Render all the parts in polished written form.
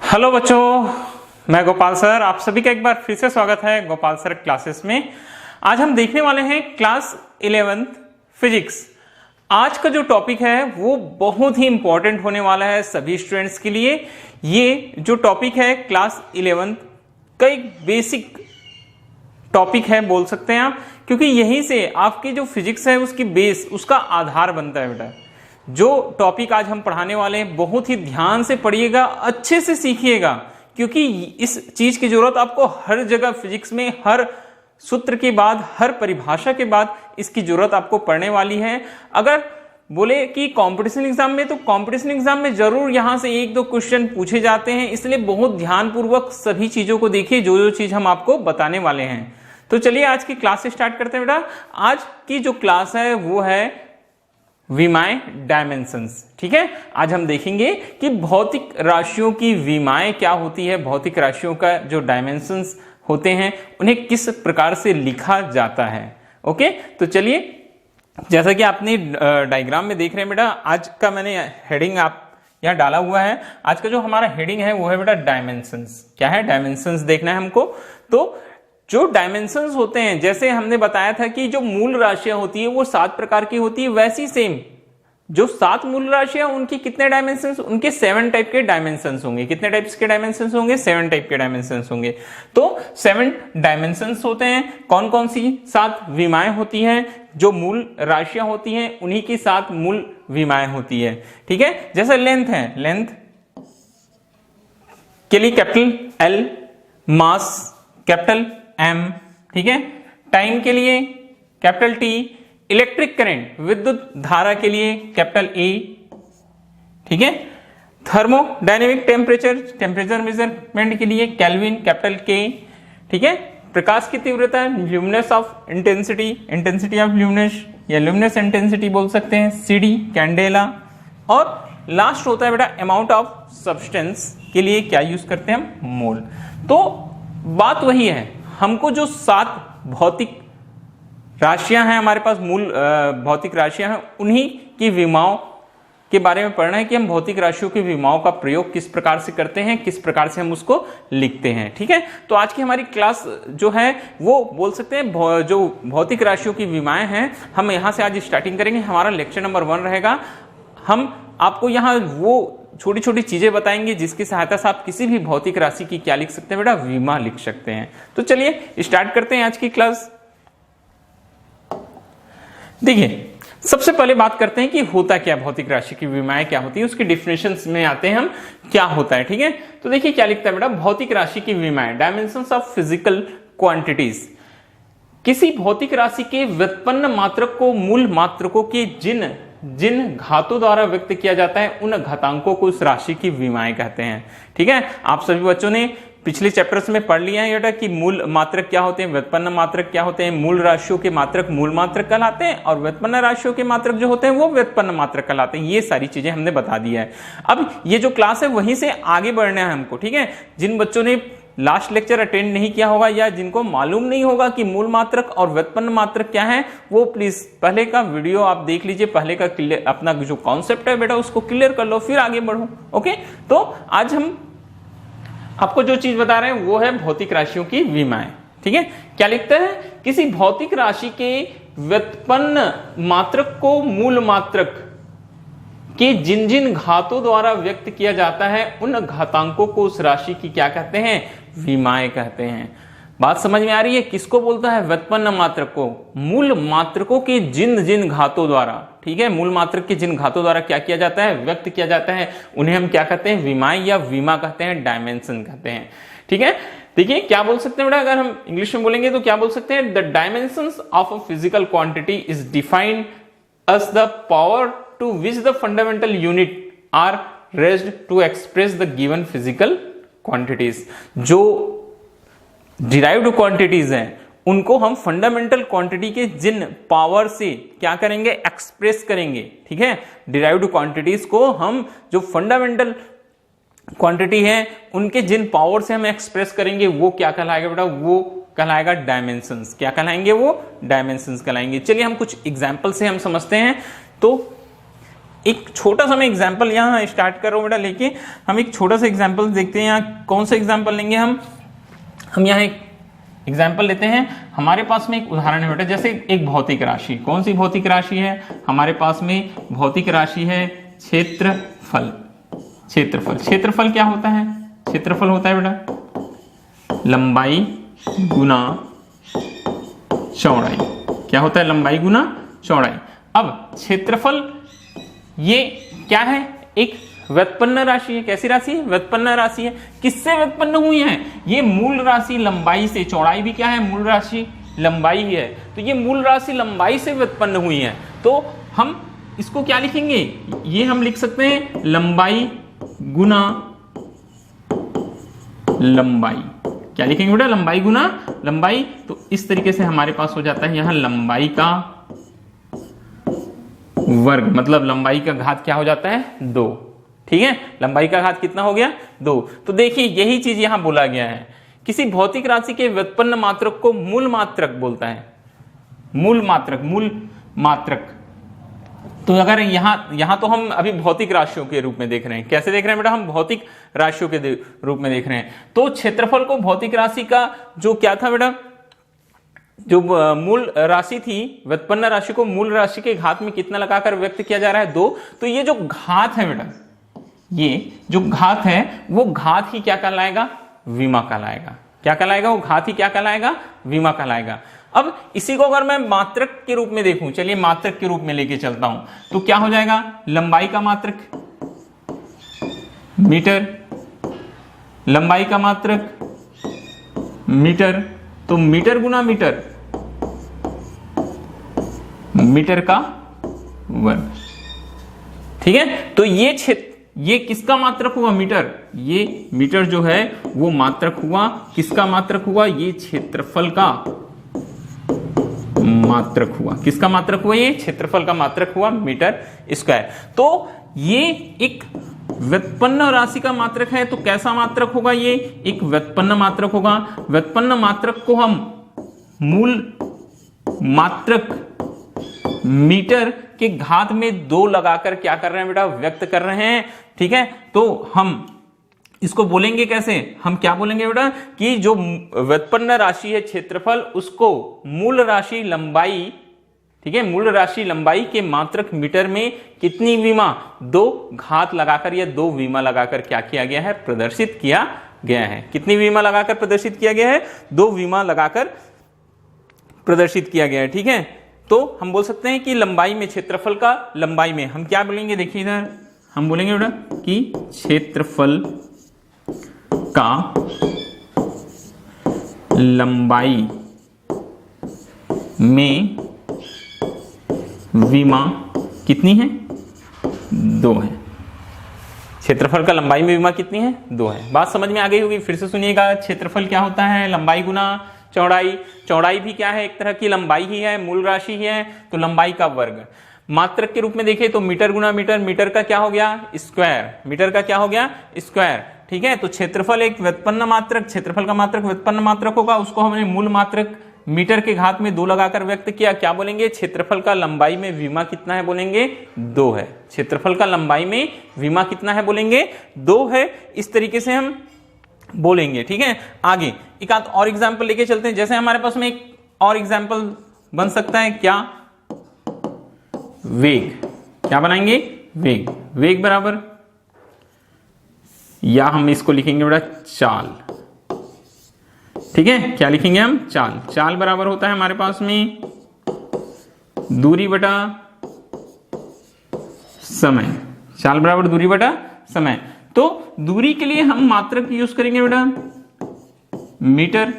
Hello बच्चों, मैं Gopal sir, आप सभी का एक बार फिर से स्वागत है गोपाल सर क्लासेस में। आज हम देखने वाले हैं क्लास 11th फिजिक्स। आज का जो टॉपिक है वो बहुत ही इंपॉर्टेंट होने वाला है सभी स्टूडेंट्स के लिए। ये जो टॉपिक है क्लास 11th का एक बेसिक टॉपिक है बोल सकते हैं आप, क्योंकि यहीं से आपकी जो फिजिक्स है उसकी बेस, उसका आधार बनता है बेटा। जो टॉपिक आज हम पढ़ाने वाले हैं बहुत ही ध्यान से पढ़िएगा, अच्छे से सीखिएगा, क्योंकि इस चीज की जरूरत आपको हर जगह फिजिक्स में, हर सूत्र के बाद, हर परिभाषा के बाद इसकी जरूरत आपको पड़ने वाली है। अगर बोले कि कंपटीशन एग्जाम में, तो कंपटीशन एग्जाम में जरूर यहां से एक दो क्वेश्चन पूछे जाते हैं, इसलिए बहुत ध्यानपूर्वक सभी चीजों को देखिए जो जो चीज हम आपको बताने वाले हैं। तो चलिए आज की क्लास से स्टार्ट करते हैं बेटा। आज की जो क्लास है वो है विमाएं डायमेंशंस। ठीक है, आज हम देखेंगे कि भौतिक राशियों की विमाएं क्या होती है, भौतिक राशियों का जो डायमेंशंस होते हैं उन्हें किस प्रकार से लिखा जाता है। ओके, तो चलिए, जैसा कि आपने डायग्राम में देख रहे हैं बेटा, आज का मैंने हेडिंग आप यहां डाला हुआ है। आज का जो हमारा हेडिंग है वो है बेटा डायमेंशंस। क्या है? डायमेंशंस देखना है हमको। तो जो डायमेंशंस होते हैं, जैसे हमने बताया था कि जो मूल राशियां होती है वो 7 प्रकार की होती है, वैसी सेम जो 7 मूल राशियां उनकी कितने डायमेंशंस, उनके 7 टाइप के डायमेंशंस होंगे। कितने टाइप्स के डायमेंशंस होंगे? 7 टाइप के डायमेंशंस होंगे। तो 7 डायमेंशंस होते हैं। कौन कौन सी 7 विमाएं होती हैं? जो मूल राशियां होती हैं उन्हीं की 7 मूल विमाएं होती है। ठीक है, जैसे लेंथ है, लेंथ के लिए capital L, mass capital M, ठीक है, टाइम के लिए कैपिटल T, इलेक्ट्रिक करंट विद्युत धारा के लिए कैपिटल A, ठीक है, थर्मोडायनेमिक टेम्परेचर, टेम्परेचर मेजरमेंट के लिए केल्विन कैपिटल K, ठीक है, प्रकाश की तीव्रता luminous of intensity, intensity of luminous या ल्यूमिनस इंटेंसिटी बोल सकते हैं, CD कैंडेला। और लास्ट होता है बेटा अमाउंट ऑफ सब्सटेंस के लिए क्या यूज करते हैं हम? मोल। तो बात वही है, हमको जो 7 भौतिक राशियां हैं हमारे पास, मूल भौतिक राशियां हैं, उन्हीं की विमाओं के बारे में पढ़ना है कि हम भौतिक राशियों की विमाओं का प्रयोग किस प्रकार से करते हैं, किस प्रकार से हम उसको लिखते हैं। ठीक है, तो आज की हमारी क्लास जो है वो बोल सकते हैं जो भौतिक राशियों की विमाएं हैं, हम यहां से आज स्टार्टिंग करेंगे। हमारा लेक्चर नंबर 1 रहेगा। हम आपको यहां वो छोटी छोटी चीजें बताएंगे जिसकी सहायता से आप किसी भी भौतिक राशि की क्या लिख सकते हैं बेटा? विमा लिख सकते हैं। तो चलिए स्टार्ट करते हैं आज की क्लास। देखिए, सबसे पहले बात करते हैं कि होता क्या भौतिक राशि की विमाएं क्या होती है, उसके डिफिनेशंस में आते हैं हम, क्या होता है। ठीक है, तो देखिए क्या लिखता है बेटा, भौतिक राशि की विमाएं, डायमेंशंस ऑफ फिजिकल क्वांटिटीज। किसी भौतिक राशि के व्युत्पन्न मात्रक को मूल मात्रकों के जिन घातों द्वारा व्यक्त किया जाता है उन घातांकों को उस राशि की विमाएं कहते हैं। ठीक है, आप सभी बच्चों ने पिछले चैप्टर्स में पढ़ लिया है बेटा कि मूल मात्रक क्या होते हैं, व्युत्पन्न मात्रक क्या होते हैं। मूल राशियों के मात्रक मूल मात्रक कहलाते हैं और व्युत्पन्न राशियों के मात्रक जो होते हैं वो व्युत्पन्न मात्रक कहलाते हैं। ये सारी चीजें हमने बता दिया है। अब ये जो क्लास है वहीं से आगे बढ़ना है हमको। ठीक है, जिन बच्चों ने लास्ट लेक्चर अटेंड नहीं किया होगा या जिनको मालूम नहीं होगा कि मूल मात्रक और व्युत्पन्न मात्रक क्या है, वो प्लीज पहले का वीडियो आप देख लीजिए, पहले का क्लियर अपना जो कॉन्सेप्ट है बेटा उसको क्लियर कर लो, फिर आगे बढ़ो। ओके, तो आज हम आपको जो चीज बता रहे हैं वो है भौतिक राशियों की विमाएं। ठीक है, क्या लिखते हैं, किसी भौतिक राशि के व्युत्पन्न मात्रक को मूल मात्रक कि जिन जिन घातों द्वारा व्यक्त किया जाता है उन घातांकों को उस राशि की क्या कहते हैं? विमाएं कहते हैं। बात समझ में आ रही है? किसको बोलता है? व्युत्पन्न मात्रक को। मूल मात्रकों के जिन जिन घातों द्वारा, ठीक है, मूल मात्रक के जिन घातों द्वारा क्या किया जाता है? व्यक्त किया जाता है, उन्हें हम क्या कहते हैं? विमाएं या विमा कहते हैं, डायमेंशन कहते हैं। ठीक है, देखिए क्या बोल सकते हैं बेटा, अगर हम इंग्लिश में बोलेंगे तो क्या बोल सकते हैं? The dimensions of a physical quantity is defined as the power to which the fundamental unit are raised to express the given physical quantities। जो derived quantities हैं उनको हम फंडामेंटल क्वांटिटी के जिन पावर से क्या करेंगे? एक्सप्रेस करेंगे। ठीक है, derived quantities को हम जो फंडामेंटल क्वांटिटी है उनके जिन पावर से हम एक्सप्रेस करेंगे वो क्या कहलाएगा बेटा? वो कहलाएगा डायमेंशंस। क्या कहलाएंगे? वो डायमेंशंस कहलाएंगे। चलिए हम कुछ एग्जांपल से हम समझते हैं। तो एक छोटा सा मैं एग्जाम्पल यहाँ स्टार्ट कर रहा हूँ बेटा लेके, हम एक छोटा सा एग्जाम्पल देखते हैं। यहाँ कौन सा एग्जाम्पल लेंगे हम यहाँ एक एग्जाम्पल लेते हैं। हमारे पास में एक उदाहरण है बेटा, जैसे एक भौतिक राशि। कौन सी भौतिक राशि है हमारे पास में? भौतिक राशि है क्षेत्रफल। क्षेत्रफल, क्षेत्रफल क्या होता है? क्षेत्रफल होता है बेटा लंबाई गुना चौड़ाई। क्या होता है? लंबाई गुना चौड़ाई। अब क्षेत्रफल ये क्या है? एक व्युत्पन्न राशि है। कैसी राशि है? व्युत्पन्न राशि है। किससे व्युत्पन्न हुई है? ये मूल राशि लंबाई से। चौड़ाई भी क्या है? मूल राशि लंबाई ही है। तो ये मूल राशि लंबाई से व्युत्पन्न हुई है। तो हम इसको क्या लिखेंगे? ये हम लिख सकते हैं लंबाई गुना लंबाई। क्या लिखेंगे बेटा? लंबाई गुना लंबाई। तो इस तरीके से हमारे पास हो जाता है यहां लंबाई का वर्ग, मतलब लंबाई का घात क्या हो जाता है? 2। ठीक है, लंबाई का घात कितना हो गया? 2। तो देखिए यही चीज यहां बोला गया है। किसी भौतिक राशि के व्युत्पन्न मात्रक को मूल मात्रक बोलता है। मूल मात्रक, मूल मात्रक। तो अगर यहां तो हम अभी भौतिक राशियों के रूप में देख रहे हैं। कैसे देख रहे हैं बेटा? हम भौतिक राशियों के रूप में देख रहे हैं। तो क्षेत्रफल को भौतिक राशि का जो क्या था बेटा, जो मूल राशि थी, व्युत्पन्न राशि को मूल राशि के घात में कितना लगाकर व्यक्त किया जा रहा है? 2। तो ये जो घात है बेटा, ये जो घात है वो घात ही क्या कहलाएगा? विमा कहलाएगा। क्या कहलाएगा? वो घात ही क्या कहलाएगा? विमा कहलाएगा। अब इसी को अगर मैं मात्रक के रूप में देखूं, चलिए मात्रक के रूप में लेके चलता हूं, तो क्या हो जाएगा? लंबाई का मात्रक मीटर, लंबाई का मात्रक मीटर। तो मीटर गुना मीटर, मीटर का वर्ग। ठीक है, तो ये किसका मात्रक हुआ? मीटर। ये मीटर जो है वो मात्रक हुआ। किसका मात्रक हुआ? ये क्षेत्रफल का मात्रक हुआ। किसका मात्रक हुआ? ये क्षेत्रफल का मात्रक हुआ, मीटर स्क्वायर। तो ये एक व्युत्पन्न राशि का मात्रक है। तो कैसा मात्रक होगा? ये एक व्युत्पन्न मात्रक होगा। व्युत्पन्न मात्रक को हम मूल मात्रक मीटर के घात में 2 लगाकर क्या कर रहे हैं बेटा? व्यक्त कर रहे हैं। ठीक है, तो हम इसको बोलेंगे कैसे? हम क्या बोलेंगे बेटा कि जो व्युत्पन्न राशि है क्षेत्रफल, उसको मूल राशि लंबाई, ठीक है, मूल राशि लंबाई के मात्रक मीटर में कितनी विमा? 2 घात लगाकर या 2 विमा लगाकर क्या किया गया है? प्रदर्शित किया गया है। कितनी विमा लगाकर प्रदर्शित किया गया है? 2 विमा लगाकर प्रदर्शित किया गया है। ठीक है, तो हम बोल सकते हैं कि लंबाई में, क्षेत्रफल का लंबाई में हम क्या बोलेंगे? देखिए इधर हम बोलेंगे बेटा कि क्षेत्रफल का लंबाई में विमा कितनी है? 2 है। क्षेत्रफल का लंबाई में विमा कितनी है? 2 है। बात समझ में आ गई होगी। फिर से सुनिएगा, क्षेत्रफल क्या होता है? लंबाई गुना चौड़ाई। चौड़ाई भी क्या है? एक तरह की लंबाई ही है, मूल राशि ही है। तो लंबाई का वर्ग। मात्रक के रूप में देखें तो मीटर गुना मीटर। मीटर का क्या हो गया? स्क्वायर। मीटर का क्या हो गया? स्क्वायर। ठीक है, तो क्षेत्रफल एक व्युत्पन्न मात्रक, क्षेत्रफल का मात्रक व्युत्पन्न मात्रक होगा, उसको हमने मूल मात्रक मीटर के घात में 2 लगाकर व्यक्त किया। क्या बोलेंगे? क्षेत्रफल का लंबाई में विमा कितना है? बोलेंगे 2 है। क्षेत्रफल का लंबाई में विमा कितना है? बोलेंगे 2 है। इस तरीके से हम बोलेंगे। ठीक है, आगे एक आध और एग्जाम्पल लेके चलते हैं। जैसे हमारे पास में एक और एग्जाम्पल बन सकता है, क्या? वेग। क्या बनाएंगे? वेग। वेग बराबर, या हम इसको लिखेंगे बेटा चाल। ठीक है, क्या लिखेंगे हम? चाल। चाल बराबर होता है हमारे पास में दूरी बटा समय। चाल बराबर दूरी बटा समय। तो दूरी के लिए हम मात्रक यूज करेंगे बेटा मीटर,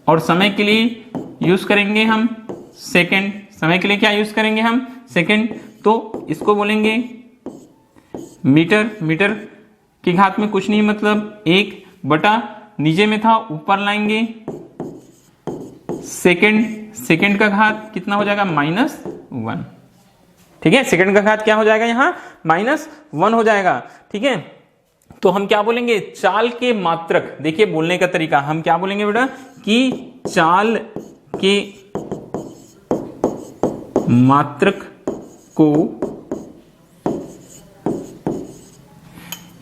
और समय के लिए यूज करेंगे हम सेकंड। समय के लिए क्या यूज करेंगे हम? सेकंड। तो इसको बोलेंगे मीटर। मीटर की घात में कुछ नहीं, मतलब 1 बटा नीचे में था, ऊपर लाएंगे सेकंड। सेकंड का घात कितना हो जाएगा? -1। ठीक है, सेकंड का घात क्या हो जाएगा? यहां -1 हो जाएगा। ठीक है, तो हम क्या बोलेंगे? चाल के मात्रक। देखिए बोलने का तरीका, हम क्या बोलेंगे बेटा कि चाल के मात्रक को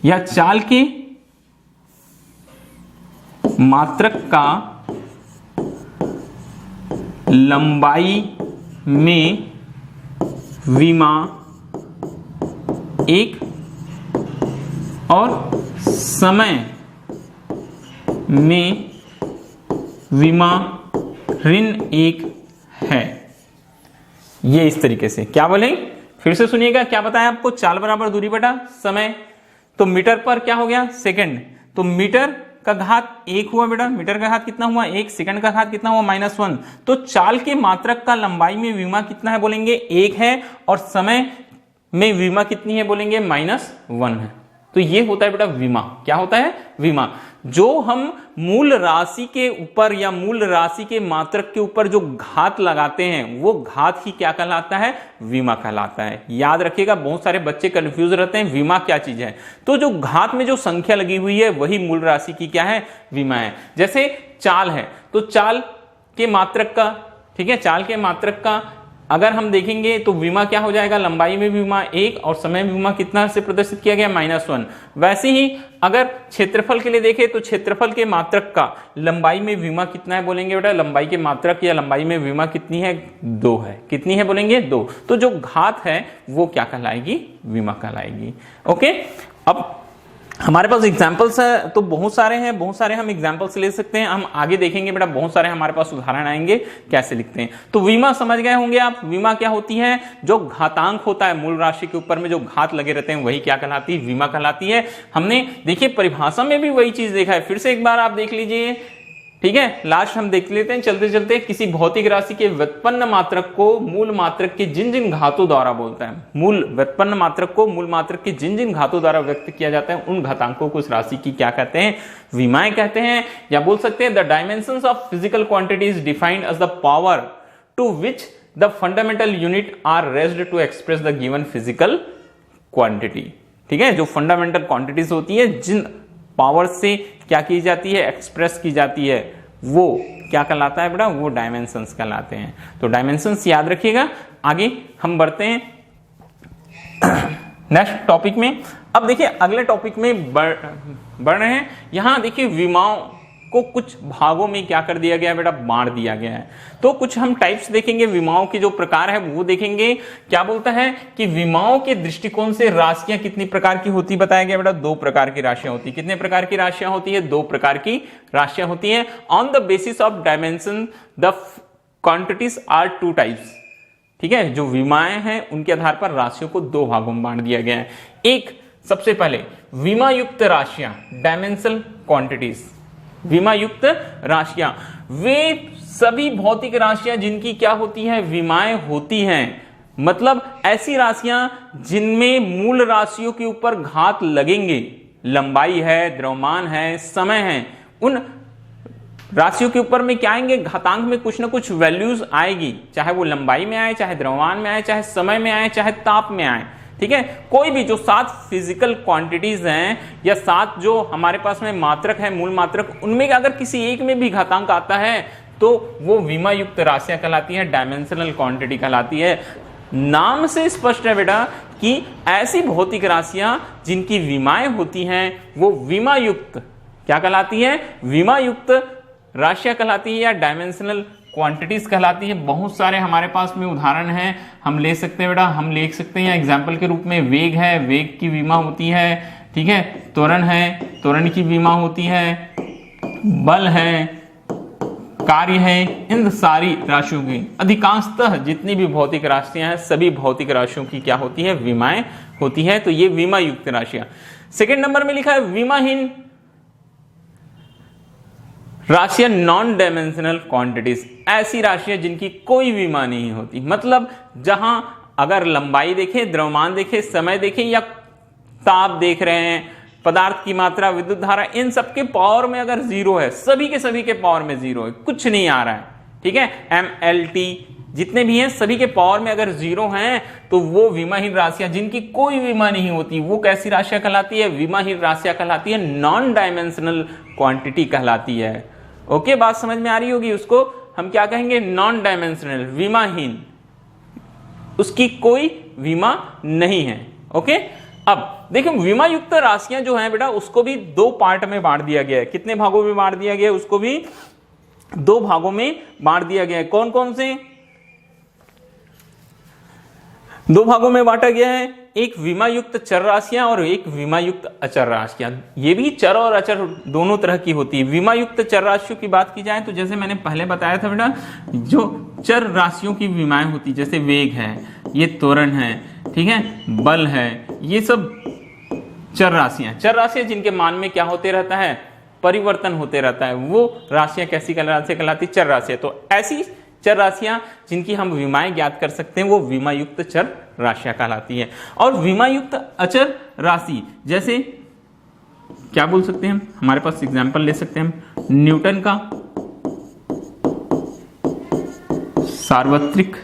या चाल के मात्रक का लंबाई में विमा एक और समय में विमा ऋण एक है। ये इस तरीके से क्या बोलेंगे, फिर से सुनिएगा। क्या बताया आपको, चाल बराबर दूरी बटा समय, तो मीटर पर क्या हो गया सेकंड, तो मीटर का घात 1 हुआ बेटा, मीटर का घात कितना हुआ 1, सेकंड का घात कितना हुआ -1। तो चाल के मात्रक का लंबाई में विमा कितना है बोलेंगे 1 है, और समय में विमा कितनी है बोलेंगे -1 है। तो ये होता है बेटा विमा। क्या होता है, विमा। जो हम मूल राशि के ऊपर या मूल राशि के मात्रक के ऊपर जो घात लगाते हैं वो घात ही क्या कहलाता है, विमा कहलाता है। याद रखिएगा, बहुत सारे बच्चे कंफ्यूज रहते हैं विमा क्या चीज है। तो जो घात में जो संख्या लगी हुई है वही मूल राशि की क्या है, विमा है। जैसे चाल है तो चाल के मात्रक का, ठीक है, चाल के मात्रक का अगर हम देखेंगे तो विमा क्या हो जाएगा, लंबाई में विमा 1 और समय में विमा कितना से प्रदर्शित किया गया -1। वैसे ही अगर क्षेत्रफल के लिए देखें तो क्षेत्रफल के मात्रक का लंबाई में विमा कितना है बोलेंगे बेटा, लंबाई के मात्रक या लंबाई में विमा कितनी है 2 है। कितनी है बोलेंगे 2। तो जो घात है वो क्या कहलाएगी, विमा कहलाएगी। ओके, अब हमारे पास एग्जाम्पल्स है तो बहुत सारे हैं, बहुत सारे हम एग्जाम्पल्स ले सकते हैं। हम आगे देखेंगे बेटा, बहुत सारे हमारे पास उदाहरण आएंगे कैसे लिखते हैं। तो विमा समझ गए होंगे आप। विमा क्या होती है, जो घातांक होता है मूल राशि के ऊपर में जो घात लगे रहते हैं वही क्या कहलाती है, विमा कहलाती है। हमने देखिए परिभाषा में भी वही चीज देखा है, फिर से एक बार आप देख लीजिए, ठीक है। लास्ट हम देख लेते हैं चलते चलते। किसी भौतिक राशि के व्युत्पन्न मात्रक को मूल मात्रक के जिन जिन घातों द्वारा बोलता है, मूल व्युत्पन्न मात्रक को मूल मात्रक के जिन जिन घातों द्वारा व्यक्त किया जाता है उन घातांकों को उस राशि की क्या कहते हैं, विमाएं कहते हैं। या बोल सकते हैं the dimensions of physical quantities defined as the power to which the fundamental unit are raised to express the given physical quantity. ठीक है, जो फंडामेंटल क्वांटिटीज होती है जिन पावर से क्या की जाती है, एक्सप्रेस की जाती है, वो क्या कहलाता है बेटा, वो डायमेंशंस कहलाते हैं। तो डायमेंशंस याद रखिएगा। आगे हम बढ़ते हैं नेक्स्ट टॉपिक में। अब देखिए अगले टॉपिक में बढ़ रहे हैं। यहां देखिए विमाओं को कुछ भागों में क्या कर दिया गया बेटा, बांट दिया गया है। तो कुछ हम टाइप्स देखेंगे, विमाओं के जो प्रकार है वो देखेंगे। क्या बोलता है कि विमाओं के दृष्टिकोण से राशियां कितनी प्रकार की होती बताया गया बेटा, 2 प्रकार की राशियां होती। कितने प्रकार की राशियां होती है, 2 प्रकार की राशियां होती है। On the basis of dimension the quantities are 2 types. ठीक है, जो विमाएं हैं उनके आधार पर राशियों को 2 भागों में बांट दिया गया है। एक सबसे पहले विमा युक्त राशियां, डायमेंशनल क्वांटिटीज। विमा युक्त राशियां वे सभी भौतिक राशियां जिनकी क्या होती हैं, विमाएं होती हैं। मतलब ऐसी राशियां जिनमें मूल राशियों के ऊपर घात लगेंगे, लंबाई है, द्रव्यमान है, समय है, उन राशियों के ऊपर में क्या आएंगे, घातांक में कुछ ना कुछ वैल्यूज आएगी, चाहे वो लंबाई में आए, चाहे द्रव्यमान में आए, चाहे समय में आए, चाहे ताप में आए। ठीक है, कोई भी जो 7 फिजिकल क्वांटिटीज हैं या 7 जो हमारे पास में मात्रक है, मूल मात्रक, उनमें अगर किसी एक में भी घातांक आता है तो वो विमा युक्त राशियां कहलाती है, डायमेंशनल क्वांटिटी कहलाती है। नाम से स्पष्ट है बेटा कि ऐसी भौतिक राशियां जिनकी विमाएं होती हैं वो विमा युक्त क्या कहलाती है, विमा युक्त राशियां कहलाती है या डायमेंशनल क्वांटिटीज कहलाती है। बहुत सारे हमारे पास में उदाहरण हैं, हम ले सकते हैं बेटा, हम ले सकते हैं एग्जाम्पल के रूप में वेग है, वेग की विमा होती है। ठीक है, त्वरण है, त्वरण की विमा होती है, बल है, कार्य है। इन सारी राशियों की अधिकांशतः जितनी भी भौतिक राशियां हैं सभी भौतिक राशियों की क्या होती है, विमाएं होती है। तो ये विमा युक्त राशियां। सेकेंड नंबर में लिखा है विमाहीन राशियां, नॉन डायमेंशनल क्वांटिटीज। ऐसी राशियां जिनकी कोई विमा नहीं होती, मतलब जहां अगर लंबाई देखें, द्रव्यमान देखें, समय देखें या ताप देख रहे हैं, पदार्थ की मात्रा, विद्युत धारा, इन सबके पावर में अगर 0 है, सभी के पावर में 0 है, कुछ नहीं आ रहा है। ठीक है, MLT जितने भी हैं सभी के पावर में अगर 0 हैं तो वो विमाहीन राशियां जिनकी कोई विमा नहीं होती, वो कैसी राशियां कहलाती है, विमाहीन राशियां कहलाती है, नॉन डायमेंशनल क्वांटिटी कहलाती है। ओके, बात समझ में आ रही होगी। उसको हम क्या कहेंगे, नॉन डायमेंशनल, विमाहीन, उसकी कोई विमा नहीं है। ओके, अब देखिए विमा युक्त राशियां जो है बेटा उसको भी दो पार्ट में बांट दिया गया है। कितने भागों में बांट दिया गया है? उसको भी दो भागों में बांट दिया गया है। कौन कौन से? दो भागों में बांटा गया है, एक विमा युक्त चर राशियां और एक विमा युक्त अचर राशियां। ये भी चर और अचर दोनों तरह की होती है। विमा युक्त चर राशियों की बात की जाए तो जैसे मैंने पहले बताया था बेटा, जो चर राशियों की विमाएं होती जैसे वेग है, ये त्वरण है, ठीक है, बल है, ये सब चर राशियां जिनके मान में क्या होते रहता है? परिवर्तन होते रहता है, वो राशियां कैसी कहलाती? चर राशियां। तो ऐसी चर राशियां जिनकी हम विमाएं ज्ञात कर सकते हैं वो विमा युक्त चर राशियां कहलाती है। और विमा युक्त अचर राशि जैसे क्या बोल सकते हैं हम? हमारे पास एग्जाम्पल ले सकते हैं हम न्यूटन का सार्वत्रिक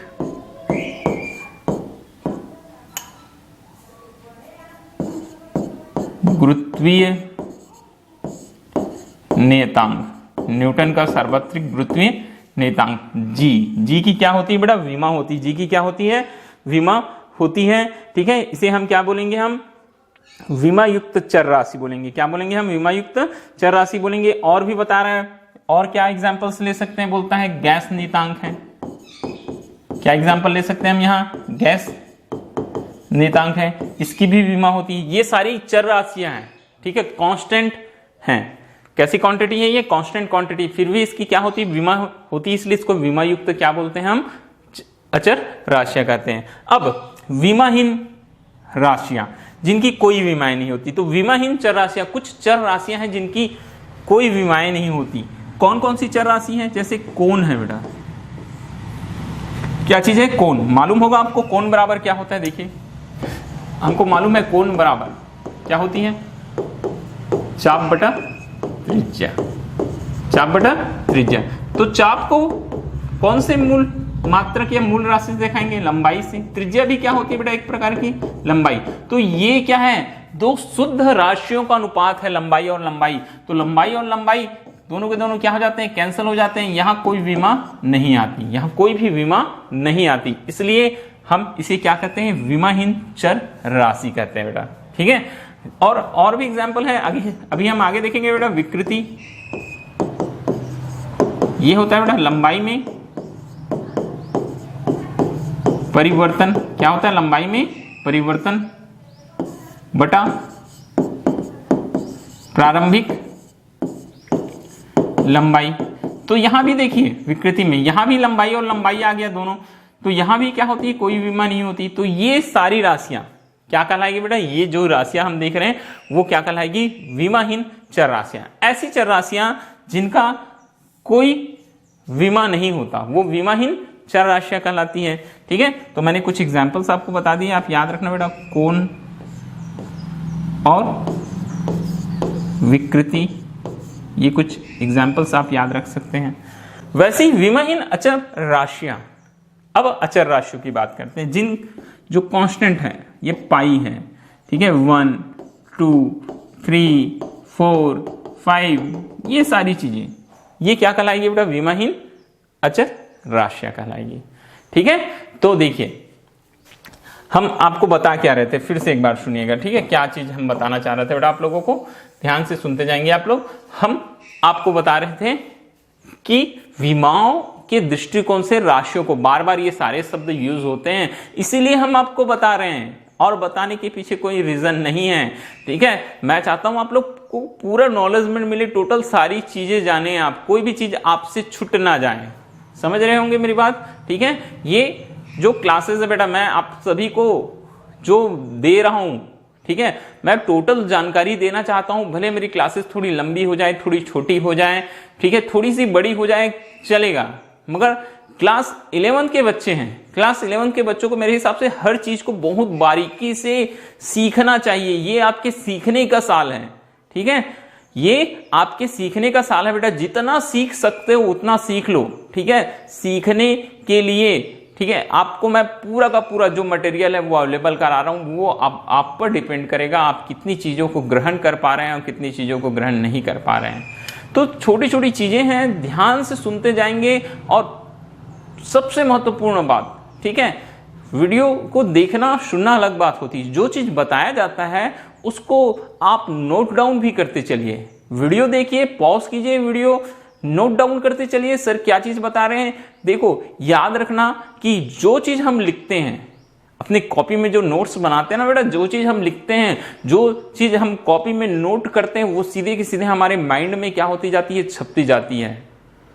गुरुत्वीय नियतांक, न्यूटन का सार्वत्रिक गुरुत्वीय नियतांक जी की क्या होती है बेटा? विमा होती है। जी की क्या होती है? विमा होती है, ठीक है। इसे हम क्या बोलेंगे? हम विमा युक्त चर राशि बोलेंगे। क्या बोलेंगे हम? विमा युक्त चर राशि बोलेंगे। और भी बता रहा है, और क्या एग्जांपल्स ले सकते हैं? बोलता है गैस नियतांक है। क्या एग्जांपल ले सकते हैं हम? यहाँ गैस नियतांक है, इसकी भी विमा होती है। ये सारी चर राशियां हैं, ठीक है, कांस्टेंट हैं। कैसी क्वांटिटी है ये? Constant quantity. फिर भी इसकी क्या होती है? विमा होती है, इसलिए इसको विमा युक्त क्या बोलते हैं हम? अचर राशियां कहते हैं। अब विमाहीन राशियां जिनकी कोई विमाएं नहीं होती, तो विमाहीन चर राशियां, कुछ चर राशियां हैं जिनकी कोई विमाएं नहीं होती। कौन कौन सी चर राशि है? जैसे कोण है बेटा। क्या चीज है? कोण। मालूम होगा आपको कोण बराबर क्या होता है? देखिए हमको मालूम है कोण बराबर क्या होती है? चाप बटा त्रिज्या। चाप बटा त्रिज्या। तो चाप को कौन से मूल मात्रक या मूल राशि से दिखाएंगे? लंबाई से। त्रिज्या भी क्या होती है बेटा? एक प्रकार की लंबाई। तो ये क्या है? दो शुद्ध राशियों का अनुपात है, लंबाई और लंबाई। तो लंबाई और लंबाई दोनों के दोनों क्या हो जाते हैं? कैंसिल हो जाते हैं। यहां कोई विमा नहीं आती, यहां कोई भी विमा नहीं आती, इसलिए हम इसे क्या कहते हैं? विमाहीन चर राशि कहते हैं बेटा, ठीक है। और भी एग्जाम्पल है, अभी हम आगे देखेंगे बेटा। विकृति, ये होता है बेटा लंबाई में परिवर्तन। क्या होता है? लंबाई में परिवर्तन बटा प्रारंभिक लंबाई। तो यहां भी देखिए विकृति में यहां भी लंबाई और लंबाई आ गया दोनों, तो यहां भी क्या होती है? कोई विमा नहीं होती। तो ये सारी राशियां क्या कहलाएगी बेटा? ये जो राशियां हम देख रहे हैं वो क्या कहलाएगी? विमाहीन चर राशियां। ऐसी चर राशियां जिनका कोई विमा नहीं होता वो विमाहीन चर राशियां कहलाती है, ठीक है। तो मैंने कुछ एग्जांपल्स आपको बता दिए, आप याद रखना बेटा। कोण और विकृति, ये कुछ एग्जांपल्स आप याद रख सकते हैं। वैसे ही विमाहीन अचर राशियां। अब अचर राशियों की बात करते हैं जिन जो कांस्टेंट है, ये पाई है, ठीक है, 1 2 3 4 5, ये सारी चीजें ये क्या कहलाएगी बेटा? विमाहीन अचर राशियां कहलाएगी, ठीक है। तो देखिए हम आपको बता क्या रहे थे, फिर से एक बार सुनिएगा, ठीक है। क्या चीज हम बताना चाह रहे थे बेटा? आप लोगों को ध्यान से सुनते जाएंगे आप लोग। हम आपको बता रहे थे कि विमाओं के दृष्टिकोण से राशियों को, बार बार ये सारे शब्द यूज होते हैं, इसीलिए हम आपको बता रहे हैं, और बताने के पीछे कोई रीजन नहीं है, ठीक है। मैं चाहता हूं आप लोग को पूरा नॉलेजमेंट मिले, टोटल सारी चीजें जाने आप, कोई भी चीज आपसे छूट ना जाए। समझ रहे होंगे मेरी बात, ठीक है। ये जो क्लासेस है बेटा मैं आप सभी को जो दे रहा हूं, ठीक है, मैं टोटल जानकारी देना चाहता हूं। भले मेरी क्लासेस थोड़ी लंबी हो जाए, थोड़ी छोटी हो जाए, ठीक है, थोड़ी सी बड़ी हो जाए चलेगा, मगर क्लास 11 के बच्चे हैं, क्लास 11 के बच्चों को मेरे हिसाब से हर चीज को बहुत बारीकी से सीखना चाहिए। ये आपके सीखने का साल है, ठीक है, ये आपके सीखने का साल है बेटा। जितना सीख सकते हो उतना सीख लो, ठीक है। सीखने के लिए, ठीक है, आपको मैं पूरा का पूरा जो मटेरियल है वो अवेलेबल करा रहा हूं। वो आप पर डिपेंड करेगा आप कितनी चीजों को ग्रहण कर पा रहे हैं और कितनी चीजों को ग्रहण नहीं कर पा रहे हैं। तो छोटी छोटी चीजें हैं, ध्यान से सुनते जाएंगे। और सबसे महत्वपूर्ण बात, ठीक है, वीडियो को देखना सुनना अलग बात होती है, जो चीज बताया जाता है उसको आप नोट डाउन भी करते चलिए। वीडियो देखिए, पॉज कीजिए वीडियो, नोट डाउन करते चलिए सर क्या चीज बता रहे हैं। देखो याद रखना कि जो चीज हम लिखते हैं अपनी कॉपी में, जो नोट्स बनाते हैं ना बेटा, जो चीज हम लिखते हैं, जो चीज हम कॉपी में नोट करते हैं, वो सीधे के सीधे हमारे माइंड में क्या होती जाती है, छपती जाती है।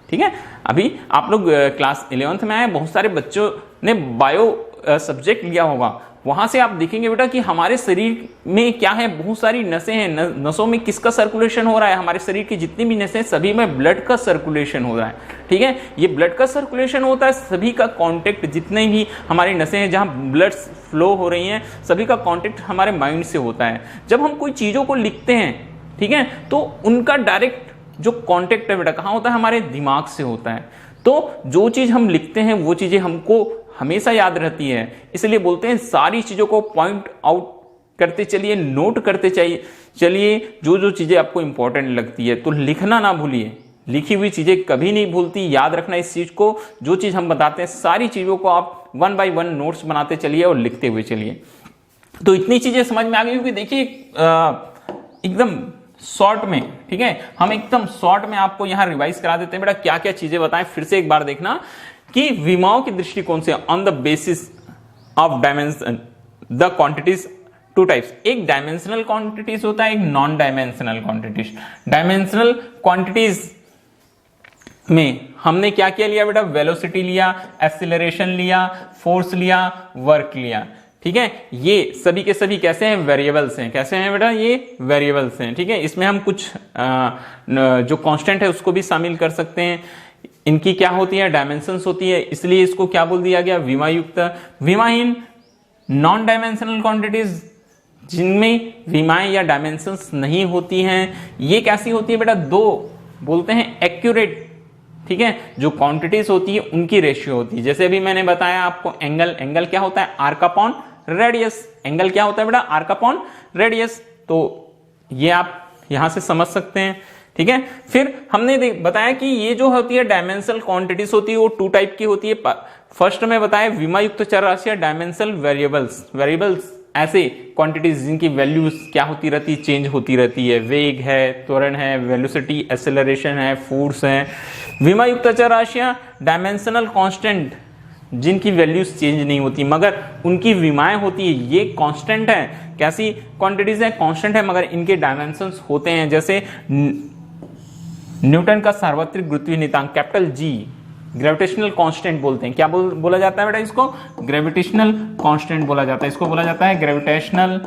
ठीक है, अभी आप लोग क्लास 11th में आए, बहुत सारे बच्चों ने बायो सब्जेक्ट लिया होगा, वहां से आप देखेंगे बेटा कि हमारे शरीर में क्या है, बहुत सारी नसें हैं, नसों में किसका सर्कुलेशन हो रहा है, हमारे शरीर की जितनी भी नसें, सभी में ब्लड का सर्कुलेशन हो रहा है। ठीक है, ये ब्लड का सर्कुलेशन होता है, सभी का कांटेक्ट, जितने भी हमारी नसें हैं जहां ब्लड फ्लो हो रही हैं, सभी का कांटेक्ट हमारे माइंड से होता है। जब हम कोई चीजों को लिखते हैं, ठीक है, तो उनका डायरेक्ट जो कांटेक्ट है बेटा कहां होता है, हमारे दिमाग से होता है। तो जो चीज हम लिखते हैं वो चीजें हमको हमेशा याद रहती है, इसलिए बोलते हैं सारी चीजों को पॉइंट आउट करते चलिए, नोट करते चलिए, जो जो चीजें आपको इंपॉर्टेंट लगती है। तो लिखना ना भूलिए, लिखी हुई चीजें कभी नहीं भूलती, याद रखना इस चीज को। जो चीज हम बताते हैं सारी चीजों को आप 1 by 1 नोट्स बनाते चलिए और लिखते हुए चलिए। तो इतनी चीजें समझ में आ गई होगी। देखिए एकदम शॉर्ट में, ठीक है, हम एकदम शॉर्ट में आपको यहां रिवाइज करा देते हैं बेटा क्या क्या चीजें बताएं। फिर से एक बार देखना कि विमाओं के दृष्टिकोण से on the basis of dimension the quantities two types, एक डायमेंशनल क्वांटिटीज होता है, एक non dimensional quantities. Dimensional quantities में हमने क्या क्या लिया बेटा, वेलोसिटी लिया, एक्सीलरेशन लिया, फोर्स लिया, वर्क लिया। ठीक है, ये सभी के सभी कैसे हैं, वेरिएबल्स हैं। कैसे हैं बेटा, ये वेरिएबल्स हैं। ठीक है, इसमें हम कुछ जो कांस्टेंट है उसको भी शामिल कर सकते हैं। इनकी क्या होती है, डायमेंशंस होती है, इसलिए इसको क्या बोल दिया गया, विमा युक्त। विमाहीन नॉन डायमेंशनल क्वांटिटीज, जिनमें विमाएं या डायमेंशंस नहीं होती हैं, ये कैसी होती है बेटा, दो बोलते हैं एक्यूरेट, ठीक है, जो क्वांटिटीज होती है उनकी रेशियो होती है। जैसे अभी मैंने बताया आपको एंगल, एंगल क्या होता है, आर्क अपॉन रेडियस। एंगल क्या होता है बेटा, आर्क अपॉन रेडियस। तो ये आप यहां से समझ सकते हैं। ठीक है, फिर हमने बताया कि ये जो होती है डायमेंशनल क्वांटिटीज होती है वो 2 टाइप की होती है। फर्स्ट में बताया विमा युक्त चर राशि, डायमेंशनल वेरिएबल्स। वेरिएबल्स ऐसे क्वांटिटीज जिनकी वैल्यूज क्या होती रहती है, चेंज होती रहती है। वेग है, त्वरण है, वेलोसिटी, एक्सेलरेशन है, फोर्स है। विमा युक्त चर राशियां डायमेंशनल कांस्टेंट, जिनकी वैल्यूज चेंज नहीं होती मगर उनकी विमाएं होती है, ये कांस्टेंट है। कैसी क्वांटिटीज है, कांस्टेंट है मगर इनके डायमेंशंस होते हैं। जैसे न्यूटन का सार्वत्रिक गुरुत्वीय नियतांक कैपिटल जी, ग्रेविटेशनल कांस्टेंट बोलते हैं। क्या बोला जाता है बेटा इसको, ग्रेविटेशनल कांस्टेंट बोला जाता है। इसको बोला जाता है ग्रेविटेशनल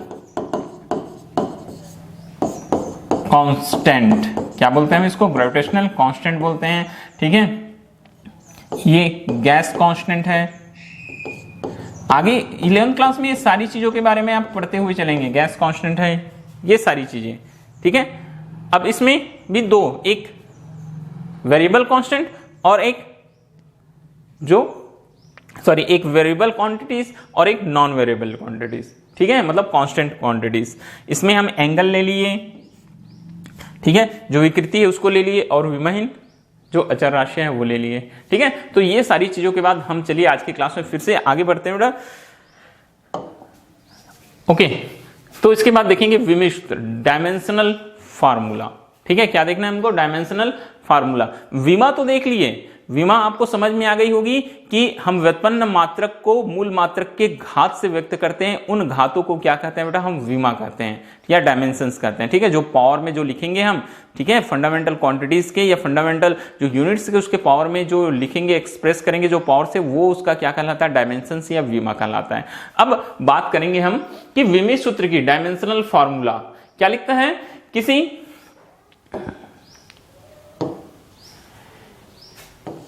कांस्टेंट। क्या बोलते हैं हम इसको, ग्रेविटेशनल कांस्टेंट बोलते हैं। ठीक है, ये गैस कांस्टेंट है। आगे 11th क्लास में ये सारी चीजों के बारे में आप पढ़ते हुए चलेंगे। गैस कांस्टेंट है, ये सारी चीजें। ठीक है, अब इसमें भी दो, एक वेरिएबल कांस्टेंट और एक एक वेरिएबल क्वांटिटीज और एक नॉन वेरिएबल क्वांटिटीज। ठीक है, मतलब कांस्टेंट क्वांटिटीज। इसमें हम एंगल ले लिए, ठीक है, जो विकृति है उसको ले लिए, और विमाहीन जो अचर राशियां हैं वो ले लिए। ठीक है, तो ये सारी चीजों के बाद हम चलिए आज की क्लास में फिर से आगे बढ़ते हैं बेटा। ओके, तो इसके बाद देखेंगे विमीय सूत्र, डायमेंशनल फार्मूला। ठीक है, क्या देखना है हमको, डायमेंशनल फार्मूला। विमा तो देख लिए, विमा आपको समझ में आ गई होगी कि हम व्युत्पन्न मात्रक को मूल मात्रक के घात से व्यक्त करते हैं। उन घातों को क्या कहते हैं बेटा, हम विमा कहते हैं या डायमेंशंस कहते हैं। ठीक है, जो पावर में जो लिखेंगे हम, ठीक है, फंडामेंटल क्वांटिटीज के या फंडामेंटल जो यूनिट्स के उसके पावर में जो लिखेंगे, एक्सप्रेस करेंगे जो पावर से, वो उसका क्या कहलाता है, डायमेंशंस या विमा कहलाता है। अब बात करेंगे हम कि विमीय सूत्र की डायमेंशनल फार्मूला क्या लिखता है,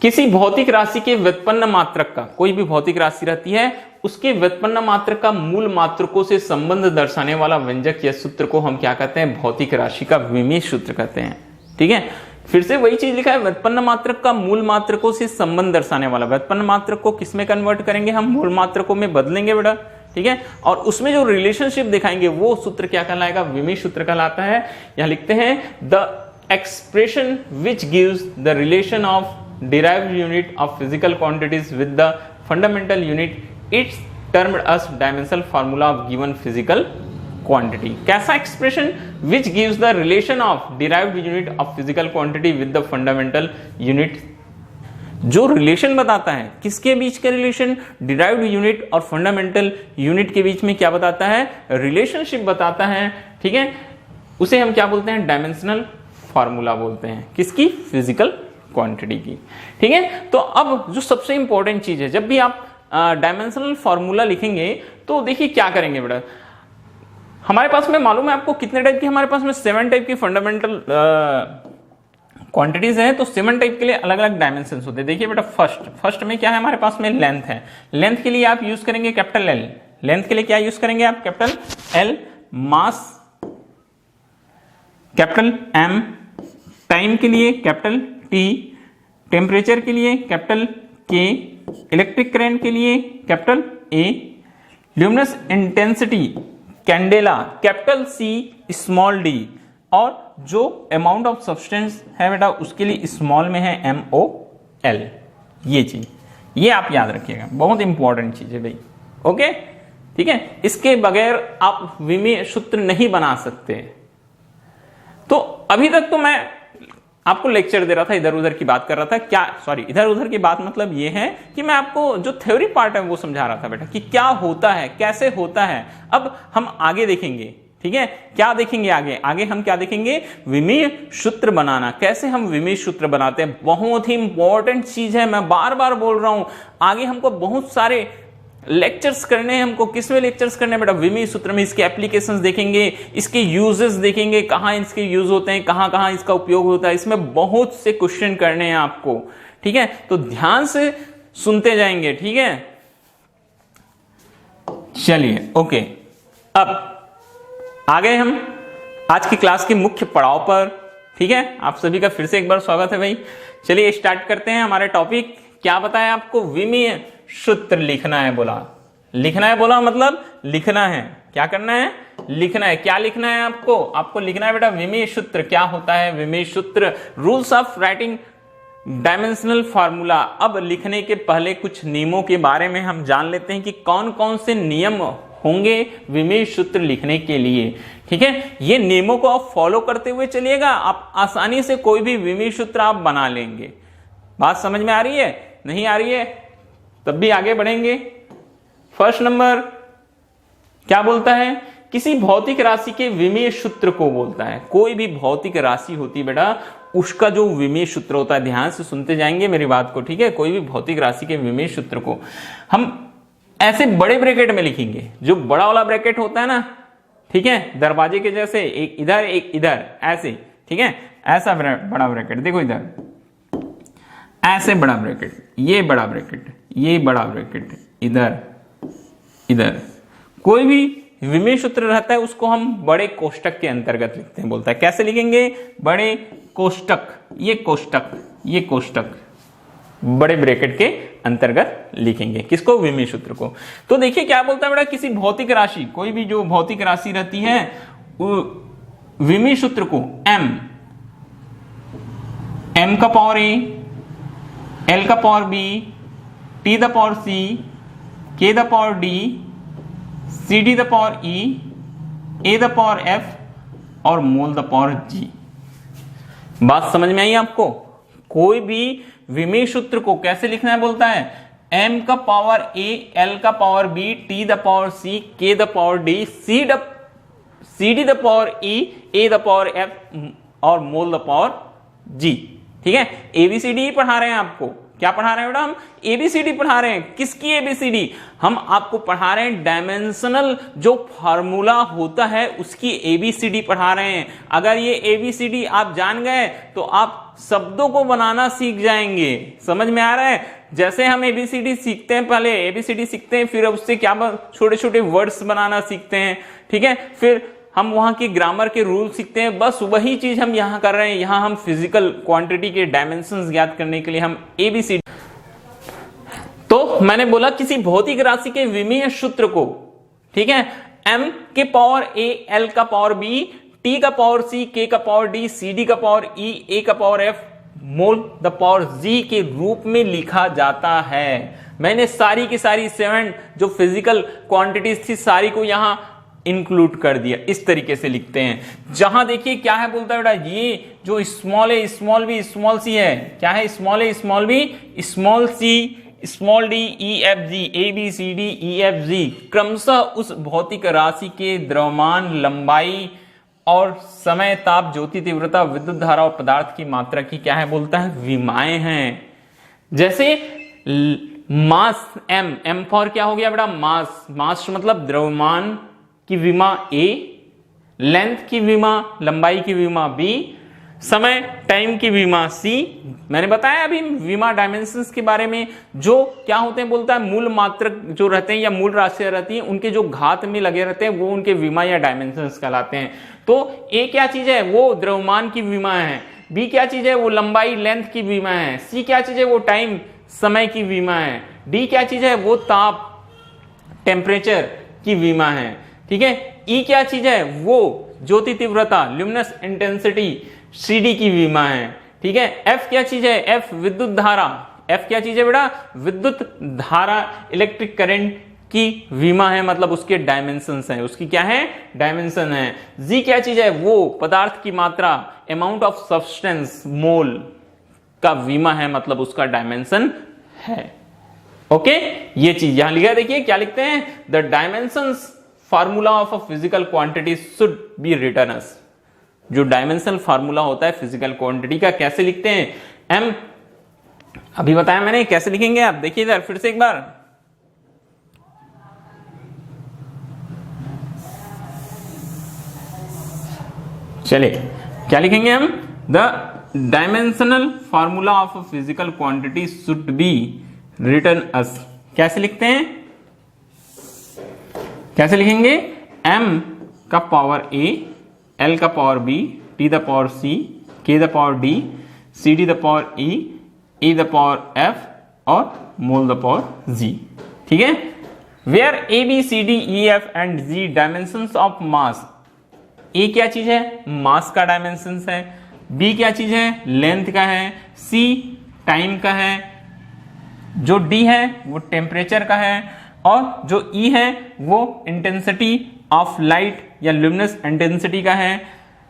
किसी भौतिक राशि के व्युत्पन्न मात्रक का, कोई भी भौतिक राशि रहती है उसके व्युत्पन्न मात्रक का मूल मात्रकों से संबंध दर्शाने वाला व्यंजक या सूत्र को हम क्या कहते हैं, भौतिक राशि का विमीय सूत्र कहते हैं। ठीक है, फिर से वही चीज लिखा है, व्युत्पन्न मात्रक का मूल मात्रकों से संबंध दर्शाने वाला। व्युत्पन्न मात्रक को किस में कन्वर्ट करेंगे हम, मूल मात्रकों में बदलेंगे बेटा। ठीक है, और उसमें जो रिलेशनशिप दिखाएंगे वो सूत्र क्या कहलाएगा, विमीय सूत्र कहलाता है। यहां लिखते हैं the expression which gives the relation of derived unit of physical quantities with the fundamental unit, it's termed as dimensional formula of given physical quantity. कैसा expression? Which gives the relation of derived unit of physical quantity with the fundamental unit. जो relation बताता है, किसके बीच का relation? Derived unit और fundamental unit के बीच में क्या बताता है? रिलेशनशिप बताता है। ठीक है, उसे हम क्या बोलते हैं? डायमेंशनल फार्मूला बोलते हैं। किसकी? फिजिकल क्वांटिटी की। ठीक है, तो अब जो सबसे इंपॉर्टेंट चीज है, जब भी आप डायमेंशनल फार्मूला लिखेंगे तो देखिए क्या करेंगे बेटा, हमारे पास में मालूम है आपको कितने टाइप की, हमारे पास में 7 टाइप की फंडामेंटल क्वांटिटीज है। तो 7 टाइप के लिए अलग अलग डायमेंशन होते हैं। देखिए बेटा, फर्स्ट में क्या है हमारे पास में? लेंथ है। लेंथ के लिए आप यूज करेंगे कैपिटल एल। लेंथ के लिए क्या यूज करेंगे आप? Capital L. Mass capital M. Time के लिए कैपिटल टी। टेम्परेचर के लिए कैपिटल के। इलेक्ट्रिक करंट के लिए capital A. Luminous intensity candela capital C small d. और जो अमाउंट ऑफ सब्सटेंस है बेटा उसके लिए स्मॉल में है MOL। ये चीज, ये आप याद रखिएगा, बहुत इंपॉर्टेंट चीज है भाई। ओके, ठीक है, इसके बगैर आप विमीय सूत्र नहीं बना सकते। तो अभी तक तो मैं आपको लेक्चर दे रहा था, इधर उधर की बात कर रहा था। क्या, सॉरी, इधर उधर की बात मतलब ये है कि मैं आपको जो थ्योरी पार्ट है वो समझा रहा था बेटा, कि क्या होता है, कैसे होता है। अब हम आगे देखेंगे। ठीक है, क्या देखेंगे आगे? आगे हम क्या देखेंगे? विमीय सूत्र बनाना। कैसे हम विमीय सूत्र बनाते हैं, बहुत ही इंपॉर्टेंट चीज है। मैं बार बार बोल रहा हूं, आगे हमको बहुत सारे लेक्चर्स करने हैं। हमको किसमें लेक्चर्स करने हैं बेटा? विमीय सूत्र में। इसके एप्लीकेशंस देखेंगे, इसके यूजेस देखेंगे, कहां इसके यूज होते हैं, कहां कहां इसका उपयोग होता है। इसमें बहुत से क्वेश्चन करने हैं आपको। ठीक है, तो ध्यान से सुनते जाएंगे। ठीक है, चलिए ओके, अब आ गए हम आज की क्लास के मुख्य पड़ाव पर। ठीक है, आप सभी का फिर से एक बार स्वागत है भाई। चलिए स्टार्ट करते हैं हमारे टॉपिक। क्या बताया आपको? विमीय सूत्र लिखना है बोला। लिखना है बोला मतलब लिखना है। क्या करना है? लिखना है। क्या लिखना है आपको? आपको लिखना है बेटा विमीय सूत्र। क्या होता है विमीय सूत्र? Rules of writing dimensional formula. अब लिखने के पहले कुछ नियमों के बारे में हम जान लेते हैं कि कौन कौन से नियम होंगे विमीय सूत्र लिखने के लिए। ठीक है, ये नियमों को आप फॉलो करते हुए चलिएगा, आप आसानी से कोई भी विमीय सूत्र आप बना लेंगे। बात समझ में आ रही है? नहीं आ रही है तब भी आगे बढ़ेंगे। फर्स्ट नंबर क्या बोलता है? किसी भौतिक राशि के विमीय सूत्र को बोलता है। कोई भी भौतिक राशि होती है बेटा, उसका जो विमीय सूत्र होता है, ध्यान से सुनते जाएंगे मेरी बात को। ठीक है, कोई भी भौतिक राशि के विमीय सूत्र को हम ऐसे बड़े ब्रैकेट में लिखेंगे। जो बड़ा वाला ब्रैकेट होता है ना, ठीक है, दरवाजे के जैसे, एक इधर एक इधर, ऐसे। ठीक है, ऐसा बड़ा ब्रैकेट देखो, इधर ऐसे बड़ा ब्रैकेट, ये बड़ा ब्रैकेट, ये बड़ा ब्रैकेट, इधर इधर। कोई भी विमीय सूत्र रहता है उसको हम बड़े कोष्टक के अंतर्गत लिखते हैं। बोलता है कैसे लिखेंगे? बड़े कोष्टक, ये कोष्टक, ये कोष्टक, बड़े ब्रैकेट के अंतर्गत लिखेंगे। किसको? विमीय सूत्र को। तो देखिए क्या बोलता है बेटा, किसी भौतिक राशि, कोई भी जो भौतिक राशि रहती है, विमीय सूत्र को m का पावर a, l का power b, t the power c, k the power d, c d the power e, a the power f और मोल द पावर g। बात समझ में आई आपको? कोई भी विमीय सूत्र को कैसे लिखना है बोलता है? m का पावर a, l का power b, t the power c, k the power d, c d the power e, a the power f और मोल द पावर g। ठीक है, ABCD पढ़ा रहे हैं आपको। क्या पढ़ा रहे हैं बेटा? हम ABCD पढ़ा रहे हैं। किसकी ABCD? हम आपको पढ़ा रहे हैं डायमेंशनल जो फार्मूला होता है उसकी ABCD पढ़ा रहे हैं। अगर ये ABCD आप जान गए तो आप शब्दों को बनाना सीख जाएंगे। समझ में आ रहा है? जैसे हम ABCD सीखते हैं, पहले ABCD सीखते हैं, फिर उससे क्या छोटे छोटे वर्ड्स बनाना सीखते हैं। ठीक है, फिर हम वहां की ग्रामर के रूल सीखते हैं। बस वही चीज हम यहां कर रहे हैं। यहां हम फिजिकल क्वांटिटी के डायमेंशंस ज्ञात करने के लिए हम ABCD। तो मैंने बोला किसी भौतिक राशि के विमीय सूत्र को, ठीक है, m के पावर a, l का पावर b, t का पावर c, k का पावर d, cd का पावर e, a का power f, mole the power g के रूप में लिखा जाता है। मैंने सारी की सारी 7 जो फिजिकल क्वांटिटीज थी सारी को यहां इंक्लूड कर दिया, इस तरीके से लिखते हैं। जहां देखिए क्या है बोलता है बेटा, ये जो small a small b small c है, क्या है small a small b small c small d e f g, a b c d e f g, क्रमशः उस भौतिक राशि के द्रव्यमान, लंबाई और समय, ताप, ज्योति तीव्रता, विद्युत धारा और पदार्थ की मात्रा की क्या है बोलता है, विमाएं हैं। जैसे मास एम, एम फॉर क्या हो गया बेटा, मास, मास मतलब द्रव्यमान की विमा ए, लेंथ की विमा, लंबाई की विमा बी, समय टाइम की विमा सी। मैंने बताया अभी विमा डायमेंशंस के बारे में, जो क्या होते हैं बोलता है, मूल मात्रक जो रहते हैं या मूल राशियां रहती हैं, उनके जो घात में लगे रहते हैं वो उनके विमा या डायमेंशंस कहलाते हैं। तो ए क्या चीज है, वो द्रव्यमान की विमा है, बी क्या चीज है, वो लंबाई लेंथ की विमा है, सी क्या चीज है, वो टाइम समय की विमा है, डी क्या चीज है, वो ताप टेम्परेचर की विमा है, ठीक है। ई क्या चीज है, वो ज्योति तीव्रता ल्यूमिनस इंटेंसिटी सीडी की विमा है, ठीक है। एफ क्या चीज है, एफ विद्युत धारा, एफ क्या चीज है बेटा, विद्युत धारा इलेक्ट्रिक करंट की विमा है, मतलब उसके डायमेंशंस हैं, उसकी क्या है, डायमेंशन है। जी क्या चीज है, वो पदार्थ की मात्रा, अमाउंट ऑफ सब्सटेंस मोल का विमा है, मतलब उसका डायमेंशन है। ओके, ये चीज यहां लिखा है, देखिए क्या लिखते हैं, the dimensions formula of a physical quantity should be written as, जो डायमेंशनल फार्मूला होता है फिजिकल क्वांटिटी का, कैसे लिखते हैं, एम अभी बताया मैंने, कैसे लिखेंगे आप देखिए इधर फिर से एक बार, चलिए क्या लिखेंगे हम, the dimensional formula of a physical quantity should be written as, कैसे लिखते हैं, कैसे लिखेंगे, m का पावर a, l का power b, t the power c, k the power d, c d the power e, e the power f और mole the power g, ठीक है। Where a b c d e f and g dimensions of mass, a क्या चीज है, मास का dimensions है, b क्या चीज है, लेंथ का है, c टाइम का है, जो d है वो टेम्परेचर का है, और जो E है वो इंटेंसिटी ऑफ लाइट या ल्यूमिनस इंटेंसिटी का है,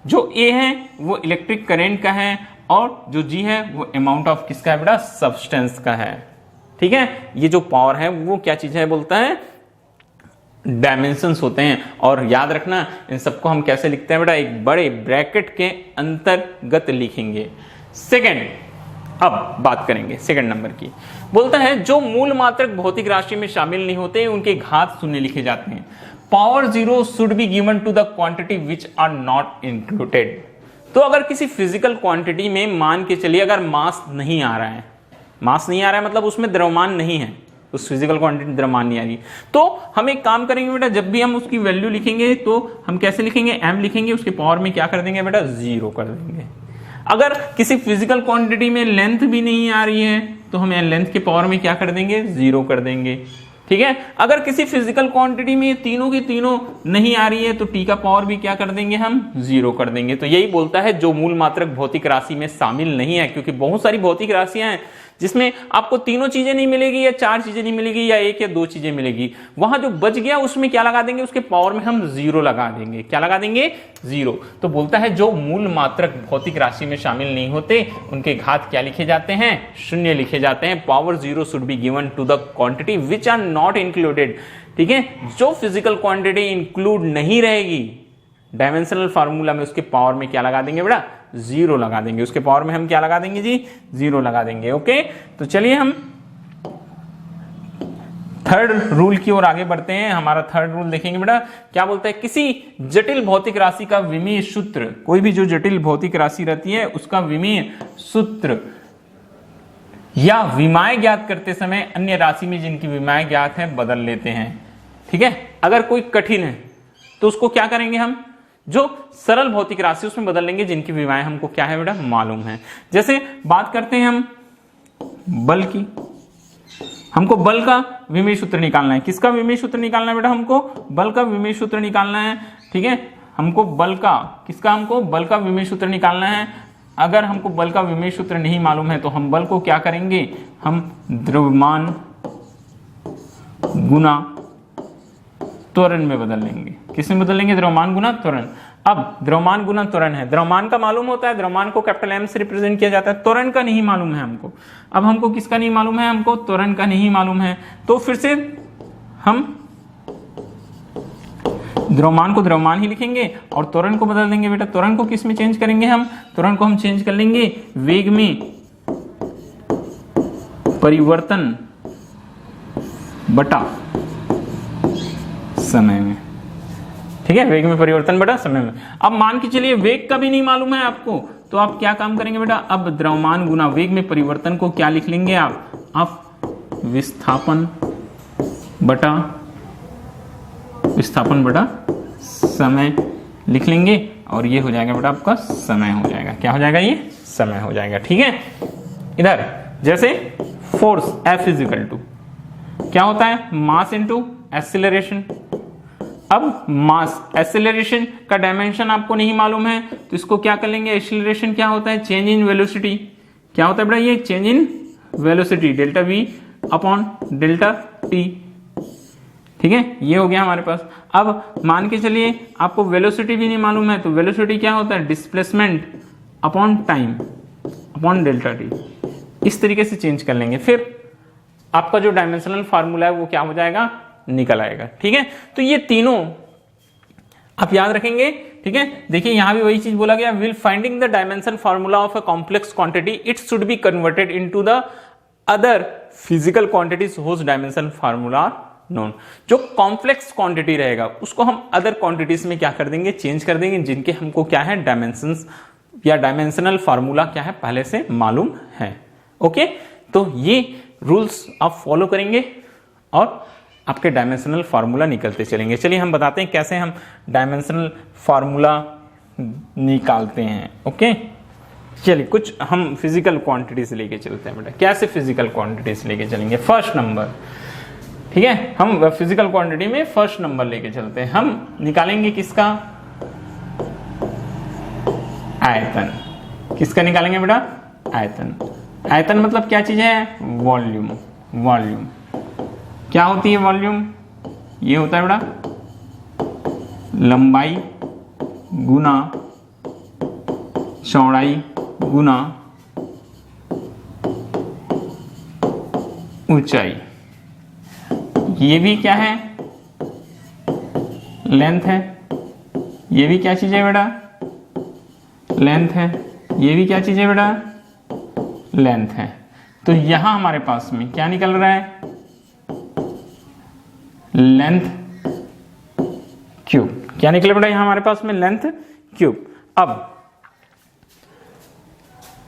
जो A है वो इलेक्ट्रिक करंट का है, और जो G है वो अमाउंट ऑफ किसका है बेटा, सब्सटेंस का है, ठीक है। ये जो पावर है वो क्या चीज है बोलता है, डायमेंशंस होते हैं। और याद रखना इन सबको हम कैसे लिखते हैं बेटा, एक बड़े ब्रैकेट के अंतर्गत लिखेंगे। सेकेंड, अब बात करेंगे सेकंड नंबर की, बोलता है जो मूल मात्रक भौतिक राशि में शामिल नहीं होते उनके घात शून्य लिखे जाते हैं। Power zero should be given to the quantity which are not included. तो अगर किसी फिजिकल क्वांटिटी में मान के चलिए अगर मास नहीं आ रहा है, मास नहीं आ रहा है मतलब उसमें द्रव्यमान नहीं है, उस फिजिकल क्वांटिटी द्रव्यमान नहीं आ रही, तो हम एक काम करेंगे बेटा, जब भी हम उसकी वैल्यू लिखेंगे तो हम कैसे लिखेंगे, m लिखेंगे, उसके पावर में क्या कर देंगे बेटा, जीरो कर देंगे। अगर किसी फिजिकल क्वांटिटी में लेंथ भी नहीं आ रही है तो हम लेंथ के पावर में क्या कर देंगे, जीरो कर देंगे, ठीक है। अगर किसी फिजिकल क्वांटिटी में तीनों की तीनों नहीं आ रही है तो टी का पावर भी क्या कर देंगे, हम जीरो कर देंगे। तो यही बोलता है जो मूल मात्रक भौतिक राशि में शामिल नहीं है, क्योंकि बहुत सारी भौतिक राशियां हैं जिसमें आपको तीनों चीजें नहीं मिलेगी या चार चीजें नहीं मिलेगी या एक या दो चीजें मिलेगी, वहां जो बच गया उसमें क्या लगा देंगे, उसके पावर में हम जीरो लगा देंगे, क्या लगा देंगे, जीरो। तो बोलता है जो मूल मात्रक भौतिक राशि में शामिल नहीं होते उनके घात क्या लिखे जाते हैं, शून्य लिखे जाते हैं। Power zero should be given to the quantity which are not included, ठीक है। जो फिजिकल क्वांटिटी इंक्लूड नहीं रहेगी डायमेंशनल फार्मूला में उसके पावर में क्या लगा देंगे बेटा, जीरो लगा देंगे, उसके पावर में हम क्या लगा देंगे जी, जीरो लगा देंगे। ओके, तो चलिए हम थर्ड रूल की ओर आगे बढ़ते हैं। हमारा थर्ड रूल देखेंगे बेटा, क्या बोलता है, किसी जटिल भौतिक राशि का विमीय सूत्र, कोई भी जो जटिल भौतिक राशि रहती है उसका विमीय सूत्र या विमाएं ज्ञात करते समय अन्य राशि में जिनकी विमाएं ज्ञात है बदल लेते हैं, ठीक है। अगर कोई कठिन है तो उसको क्या करेंगे, हम जो सरल भौतिक राशि उसमें बदल लेंगे जिनकी विमाएं हमको क्या है बेटा मालूम है। जैसे बात करते हैं हम बल की, हमको बल का विमीय सूत्र निकालना है। किसका विमीय सूत्र निकालना है बेटा, हमको बल का विमीय सूत्र निकालना है, ठीक है। हमको बल का, किसका, हमको बल का विमीय सूत्र निकालना है। अगर हमको बल का विमीय सूत्र नहीं मालूम है तो हम बल को क्या करेंगे, हम द्रव्यमान गुना त्वरण में बदल लेंगे। किस में बदल लेंगे? द्रव्यमान गुना त्वरण। अब द्रव्यमान गुना त्वरण है, द्रव्यमान का मालूम होता है, द्रव्यमान को कैपिटल एम से रिप्रेजेंट किया जाता है, त्वरण का नहीं मालूम है हमको। अब हमको किसका नहीं मालूम है? हमको त्वरण का नहीं मालूम है। तो फिर से हम द्रव्यमान को द्रव्यमान ही लिखेंगे और त्वरण को बदल देंगे। बेटा त्वरण को किस में चेंज करेंगे? हम त्वरण को हम चेंज कर लेंगे वेग में परिवर्तन बटा समय में। ठीक है, वेग में परिवर्तन बटा समय में। अब मान के चलिए वेग का भी नहीं मालूम है आपको, तो आप क्या काम करेंगे बेटा? अब द्रव्यमान गुना वेग में परिवर्तन को क्या लिख लेंगे आप विस्थापन बटा समय लिख लेंगे और ये हो जाएगा बेटा आपका समय हो जाएगा। क्या हो जाएगा? ये समय हो जाएगा। ठीक है, इधर जैसे force F is equal to क्या होता है? Mass into acceleration. अब मास एक्सीलरेशन का डायमेंशन आपको नहीं मालूम है, तो इसको क्या कर लेंगे? एक्सीलरेशन क्या होता है? Change in velocity. क्या होता है बेटा? ये change in velocity delta V upon delta T। ठीक है, ये हो गया हमारे पास। अब मान के चलिए आपको वेलोसिटी भी नहीं मालूम है, तो वेलोसिटी क्या होता है? Displacement upon time upon delta T। इस तरीके से चेंज कर लेंगे, फिर आपका जो डायमेंशनल फार्मूला है वो क्या हो जाएगा? निकल आएगा। ठीक है, तो ये तीनों आप याद रखेंगे। ठीक है, देखिए यहां भी वही चीज बोला गया, will finding the dimension formula of a complex quantity it should be converted into the other physical quantities whose dimension formula known. जो कॉम्प्लेक्स क्वांटिटी रहेगा उसको हम अदर क्वांटिटीज में क्या कर देंगे? चेंज कर देंगे, जिनके हमको क्या है? डायमेंशंस या डायमेंशनल फार्मूला क्या है? पहले से मालूम है। ओके, तो ये रूल्स आप फॉलो करेंगे और आपके डायमेंशनल फार्मूला निकलते चलेंगे। चलिए हम बताते हैं कैसे हम डायमेंशनल फार्मूला निकालते हैं। ओके, चलिए कुछ हम फिजिकल क्वांटिटी से लेके चलते हैं बेटा। कैसे फिजिकल क्वांटिटी से लेके चलेंगे? First number. ठीक है, हम फिजिकल क्वांटिटी में फर्स्ट नंबर लेके चलते हैं। हम निकालेंगे किसका? आयतन। किसका निकालेंगे बेटा? आयतन। आयतन मतलब क्या चीज है? वॉल्यूम। वॉल्यूम क्या होती है? वॉल्यूम ये होता है बेटा लंबाई गुना चौड़ाई गुना ऊंचाई। ये भी क्या है? लेंथ है। ये भी क्या चीज है बेटा? लेंथ है। ये भी क्या चीज है बेटा? लेंथ है। तो यहां हमारे पास में क्या निकल रहा है? Length cube. क्या निकले बेटा यहां हमारे पास में? Length cube. अब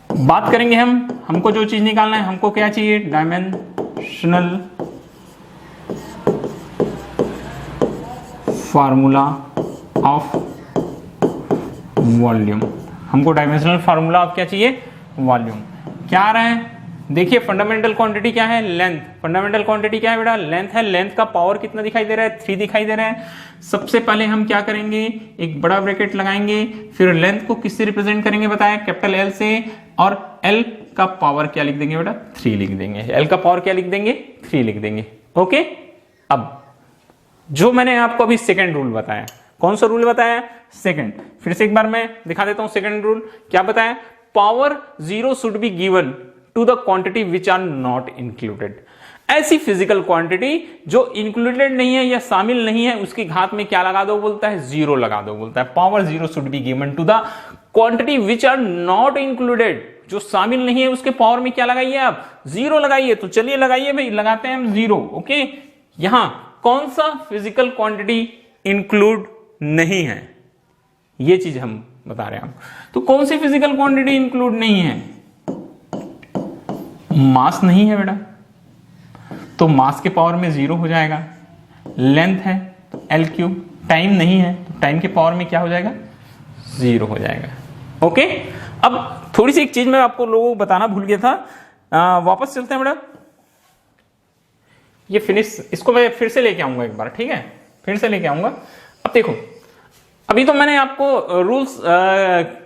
बात करेंगे हमको जो चीज निकालना है, हमको क्या चाहिए? Dimensional formula of volume. हमको डायमेंशनल फार्मूला ऑफ क्या चाहिए? वॉल्यूम। क्या आ रहा है? देखिए फंडामेंटल क्वांटिटी क्या है? लेंथ। फंडामेंटल क्वांटिटी क्या है बेटा? लेंथ है। लेंथ का पावर कितना दिखाई दे रहा है? 3 दिखाई दे रहा है। सबसे पहले हम क्या करेंगे? एक बड़ा ब्रैकेट लगाएंगे, फिर लेंथ को किससे रिप्रेजेंट करेंगे बताया? कैपिटल एल से। और एल का पावर क्या लिख देंगे बेटा? 3 लिख देंगे। एल का पावर क्या लिख देंगे? 3 लिख देंगे। ओके, अब जो मैंने आपको अभी सेकेंड रूल बताया, कौन सा रूल बताया? सेकेंड। फिर से एक बार मैं दिखा देता हूं सेकेंड रूल। क्या बताया? Power 0 should be given to the quantity which are not included. ऐसी फिजिकल क्वांटिटी जो इंक्लूडेड नहीं है या शामिल नहीं है, उसकी घात में क्या लगा दो बोलता है? 0 लगा दो बोलता है। Power 0 should be given to the quantity which are not included. जो शामिल नहीं है उसके पावर में क्या लगाइए आप? 0 लगाइए। तो चलिए लगाइए भाई, लगाते हैं हम 0। ओके, यहां कौन सा फिजिकल क्वांटिटी इंक्लूड नहीं है? ये चीज हम बता रहे हैं। तो कौन सी फिजिकल क्वांटिटी इंक्लूड नहीं है? मास नहीं है बेटा, तो मास के पावर में 0 हो जाएगा। लेंथ है तो एल क्यूब। टाइम नहीं है तो टाइम के पावर में क्या हो जाएगा? 0 हो जाएगा। ओके, अब थोड़ी सी एक चीज मैं आपको लोगों को बताना भूल गया था। वापस चलते हैं बेटा। ये फिनिश, इसको मैं फिर से लेके आऊंगा एक बार। ठीक है, फिर से लेके आऊंगा। अब देखो, अभी तो मैंने आपको रूल्स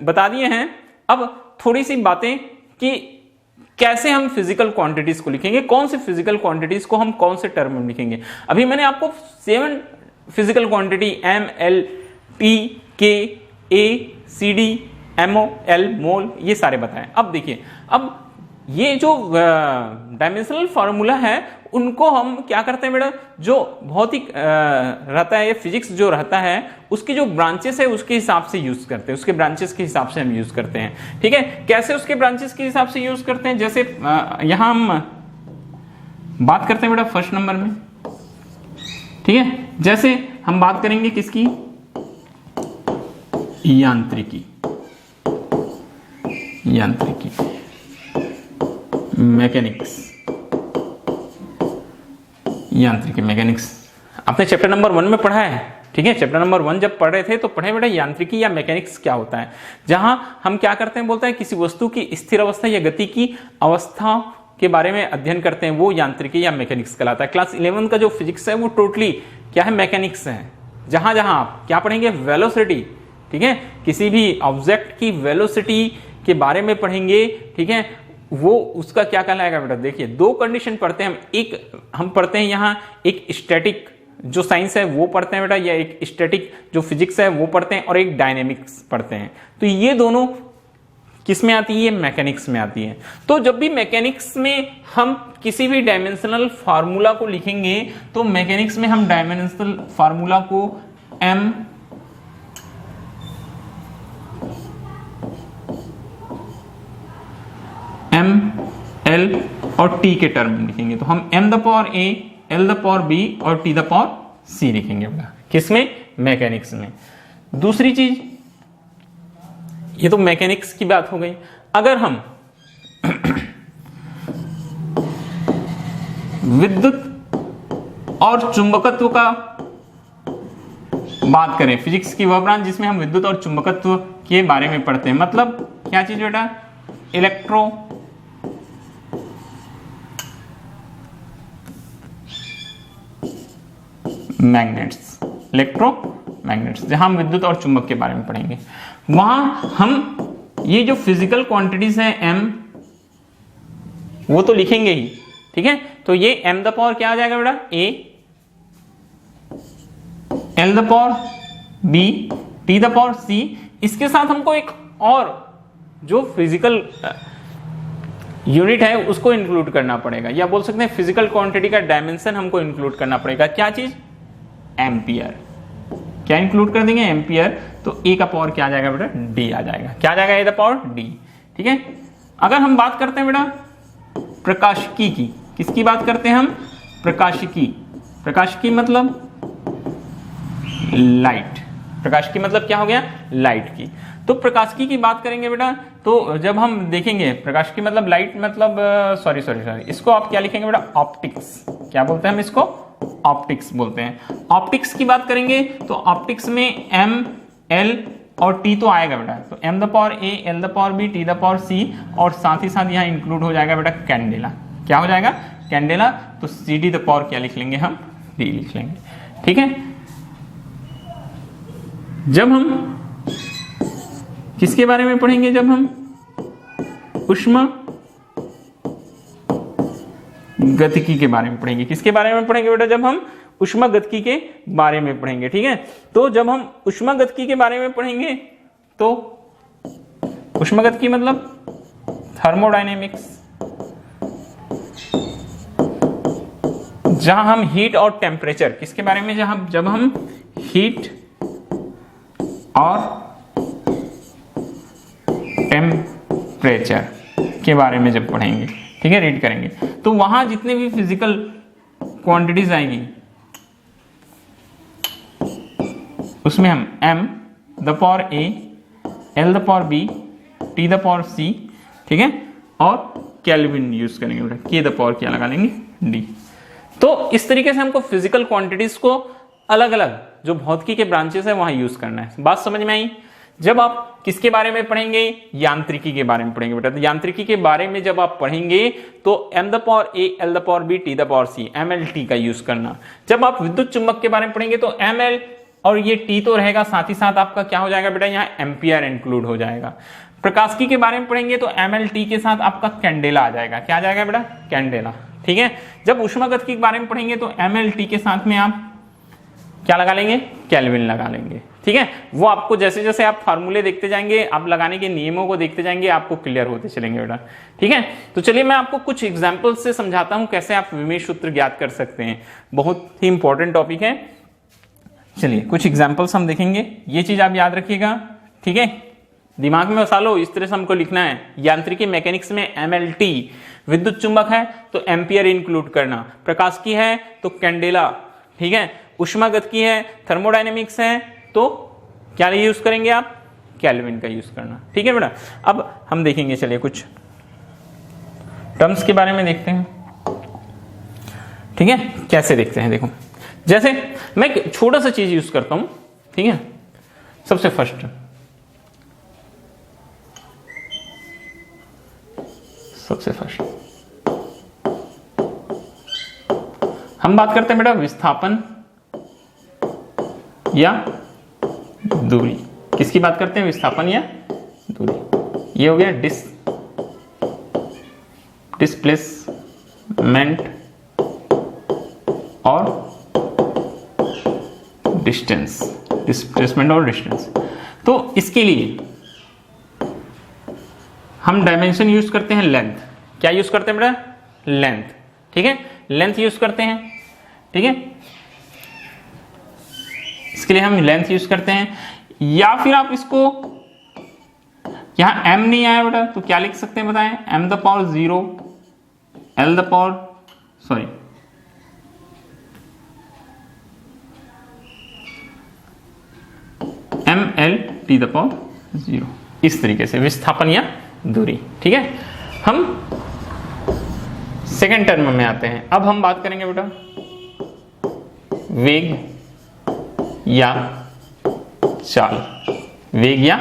बता दिए हैं। अब थोड़ी सी बातें कि कैसे हम फिजिकल क्वांटिटीज को लिखेंगे, कौन से फिजिकल क्वांटिटीज को हम कौन से टर्म में लिखेंगे। अभी मैंने आपको 7 physical quantity M, L, T, K, A, CD, MO, L, मोल, ये सारे बताएं। अब देखिए, अब ये जो डायमेंशनल फार्मूला है उनको हम क्या करते हैं बेटा, जो भौतिक रहता है, फिजिक्स जो रहता है उसकी जो ब्रांचेस है उसके हिसाब से यूज करते हैं, उसके ब्रांचेस के हिसाब से हम यूज करते हैं। ठीक है, कैसे उसके ब्रांचेस के हिसाब से यूज करते हैं, जैसे यहां हम बात करते हैं बेटा फर्स्ट नंबर में। ठीक है, जैसे हम बात करेंगे किसकी, यांत्रिकी, यांत्रिकी, मैकेनिक्स, यांत्रिकी, मैकेनिक्स। आपने चैप्टर नंबर 1 में पढ़ा है। ठीक है, चैप्टर नंबर 1 जब पढ़ रहे थे तो पढ़े बेटा यांत्रिकी या मैकेनिक्स क्या होता है, जहां हम क्या करते हैं, बोलते हैं किसी वस्तु की स्थिर अवस्था या गति की अवस्था के बारे में अध्ययन करते हैं, वो यांत्रिकी या मैकेनिक्स कहलाता है। क्लास 11 का जो फिजिक्स है वो टोटली क्या है, मैकेनिक्स है। जहां जहां आप क्या पढ़ेंगे, वेलोसिटी, ठीक है, किसी भी ऑब्जेक्ट की वेलोसिटी के बारे में पढ़ेंगे। ठीक है, वो उसका क्या कहलाएगा बेटा, देखिए दो कंडीशन पढ़ते हैं हम, एक हम पढ़ते हैं यहाँ एक स्टैटिक जो साइंस है वो पढ़ते हैं बेटा, या एक स्टैटिक जो फिजिक्स है वो पढ़ते हैं, और एक डायनेमिक्स पढ़ते हैं। तो ये दोनों किस में आती है, मैकेनिक्स में आती है। तो जब भी मैकेनिक्स में हम किसी भी डायमेंशनल फार्मूला को लिखेंगे तो मैकेनिक्स में हम डायमेंशनल फार्मूला को M, L और T के टर्म में लिखेंगे। तो हम M the power A, L the power B और T द पावर C लिखेंगे बेटा, किसमें, मैकेनिक्स में। दूसरी चीज, ये तो मैकेनिक्स की बात हो गई। अगर हम विद्युत और चुंबकत्व का बात करें, फिजिक्स की वह ब्रांच जिसमें हम विद्युत और चुंबकत्व के बारे में पढ़ते हैं, मतलब क्या चीज बेटा, इलेक्ट्रो मैग्नेट्स, इलेक्ट्रोमैग्नेट्स, जहां हम विद्युत और चुंबक के बारे में पढ़ेंगे। वहां हम ये जो फिजिकल क्वांटिटीज है M, वो तो लिखेंगे ही। ठीक है, तो ये M द पावर क्या आ जाएगा बेटा, A, L the power B, T the power C। इसके साथ हमको एक और जो फिजिकल यूनिट है उसको इंक्लूड करना पड़ेगा, या बोल सकते हैं फिजिकल क्वांटिटी का डायमेंशन हमको इंक्लूड करना पड़ेगा। क्या चीज, एम्पियर। क्या इंक्लूड कर देंगे, एम्पियर। तो A का पावर क्या आ जाएगा बेटा, D आ जाएगा। क्या आ जाएगा, A द पावर D। ठीक है, अगर हम बात करते हैं बेटा प्रकाशिकी की, किसकी बात करते हैं हम, प्रकाशिकी। प्रकाशिकी मतलब लाइट, प्रकाशिकी मतलब क्या हो गया, लाइट की। तो प्रकाशिकी की बात करेंगे बेटा, तो जब हम देखेंगे प्रकाशिकी मतलब लाइट, मतलब सॉरी, इसको आप क्या लिखेंगे बेटा, ऑप्टिक्स। क्या बोलते हैं हम इसको, ऑप्टिक्स बोलते हैं। ऑप्टिक्स की बात करेंगे तो ऑप्टिक्स में M, L और T तो आएगा बेटा, तो M the power A, L the power B, T the power C, और साथ ही साथ यहाँ इंक्लूड हो जाएगा बेटा कैंडेला। क्या हो जाएगा, कैंडेला। तो CD द पावर क्या लिख लेंगे हम, D लिख लेंगे। ठीक है, जब हम किसके बारे में पढ़ेंगे, जब हम ऊष्मा गतिकी के बारे में पढ़ेंगे। किसके बारे में पढ़ेंगे बेटा, जब हम ऊष्मागतिकी के बारे में पढ़ेंगे। ठीक है, तो जब हम ऊष्मागतिकी के बारे में पढ़ेंगे तो ऊष्मागतिकी मतलब थर्मोडायनेमिक्स, जहां हम हीट और टेम्परेचर, किसके बारे में, जब हम हीट और टेम्परेचर के बारे में जब पढ़ेंगे, ठीक है, रीड करेंगे, तो वहां जितने भी फिजिकल क्वांटिटीज आएंगी उसमें हम M the power A, L the power B, T the power C, ठीक है, और केल्विन यूज करेंगे बेटा, K द पावर क्या लगा लेंगे, D। तो इस तरीके से हमको फिजिकल क्वांटिटीज को अलग अलग जो भौतिकी के ब्रांचेस है वहां यूज करना है। बात समझ में आई। जब आप किसके बारे में पढ़ेंगे, यांत्रिकी के बारे में पढ़ेंगे बेटा। तो यांत्रिकी के बारे में जब आप पढ़ेंगे तो M the power A, L the power B, T the power C, MLT का यूज करना। जब आप विद्युत चुंबक के बारे में पढ़ेंगे तो ML और ये T तो रहेगा, साथ ही साथ आपका क्या हो जाएगा बेटा, यहाँ एम्पियर इंक्लूड हो जाएगा। प्रकाशिकी के बारे में पढ़ेंगे तो MLT के साथ आपका कैंडेला आ जाएगा। क्या आ जाएगा बेटा, कैंडेला। ठीक है, जब ऊष्मागतिकी के बारे में पढ़ेंगे तो MLT के साथ में आप क्या लगा लेंगे, केल्विन लगा लेंगे। ठीक है, वो आपको जैसे जैसे आप फार्मूले देखते जाएंगे, आप लगाने के नियमों को देखते जाएंगे, आपको क्लियर होते चलेंगे बेटा। ठीक है, तो चलिए मैं आपको कुछ एग्जांपल से समझाता हूं कैसे आप विमेय सूत्र ज्ञात कर सकते हैं। बहुत ही इंपॉर्टेंट टॉपिक है। चलिए कुछ एग्जाम्पल्स हम देखेंगे, ये चीज आप याद रखिएगा। ठीक है, दिमाग में बसा लो, इस तरह से हमको लिखना है। यांत्रिकी मैकेनिक्स में MLT विद्युत चुंबक है तो एम्पियर इंक्लूड करना, प्रकाश की है तो कैंडेला, ठीक है, उष्मागत की है, थर्मोडायनेमिक्स है तो क्या यूज करेंगे आप, केल्विन का यूज करना। ठीक है बेटा, अब हम देखेंगे, चलिए कुछ टर्म्स के बारे में देखते हैं। ठीक है, कैसे देखते हैं, देखो जैसे मैं एक छोटा सा चीज यूज करता हूं। ठीक है, सबसे फर्स्ट हम बात करते हैं बेटा विस्थापन या दूरी। किसकी बात करते हैं, विस्थापन या दूरी। ये हो गया डिस्प्लेसमेंट और डिस्टेंस, डिस्प्लेसमेंट और डिस्टेंस। तो इसके लिए हम डायमेंशन यूज करते हैं लेंथ। क्या यूज करते हैं बेटा, लेंथ। ठीक है, लेंथ यूज करते हैं। ठीक है, इसके लिए हम लेंथ यूज करते हैं, या फिर आप इसको, यहां m नहीं आया बेटा तो क्या लिख सकते हैं बताएं, m the power 0 l the power ml t the power 0, इस तरीके से विस्थापन या दूरी। ठीक है, हम सेकेंड टर्म में आते हैं। अब हम बात करेंगे बेटा वेग या चाल, वेग या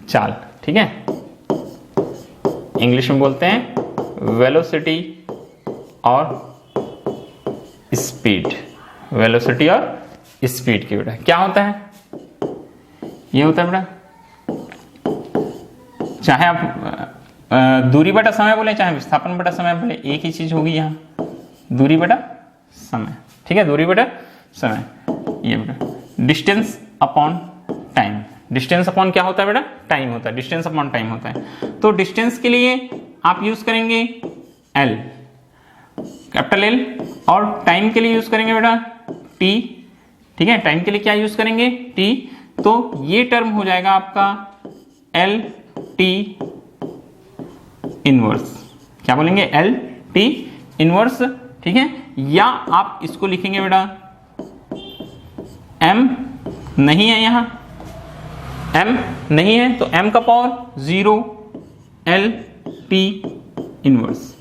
चाल। ठीक है, इंग्लिश में बोलते हैं वेलोसिटी और स्पीड, वेलोसिटी और स्पीड की बेटा क्या होता है, ये होता है बेटा, चाहे आप दूरी बटा समय बोले, चाहे विस्थापन बटा समय बोले, एक ही चीज होगी यहां, दूरी बटा समय। ठीक है, दूरी बटा समय, ये बेटा distance upon time. Distance upon क्या होता है बेटा, टाइम होता है, डिस्टेंस अपॉन टाइम होता है। तो डिस्टेंस के लिए आप यूज करेंगे L, कैपिटल L, और टाइम के लिए यूज करेंगे बेटा T। ठीक है, टाइम के लिए क्या यूज करेंगे, T। तो ये टर्म हो जाएगा आपका L T इनवर्स। क्या बोलेंगे, L T इनवर्स। ठीक है, या आप इसको लिखेंगे बेटा M नहीं है, यहां M नहीं है तो M का पावर 0 L T इनवर्स।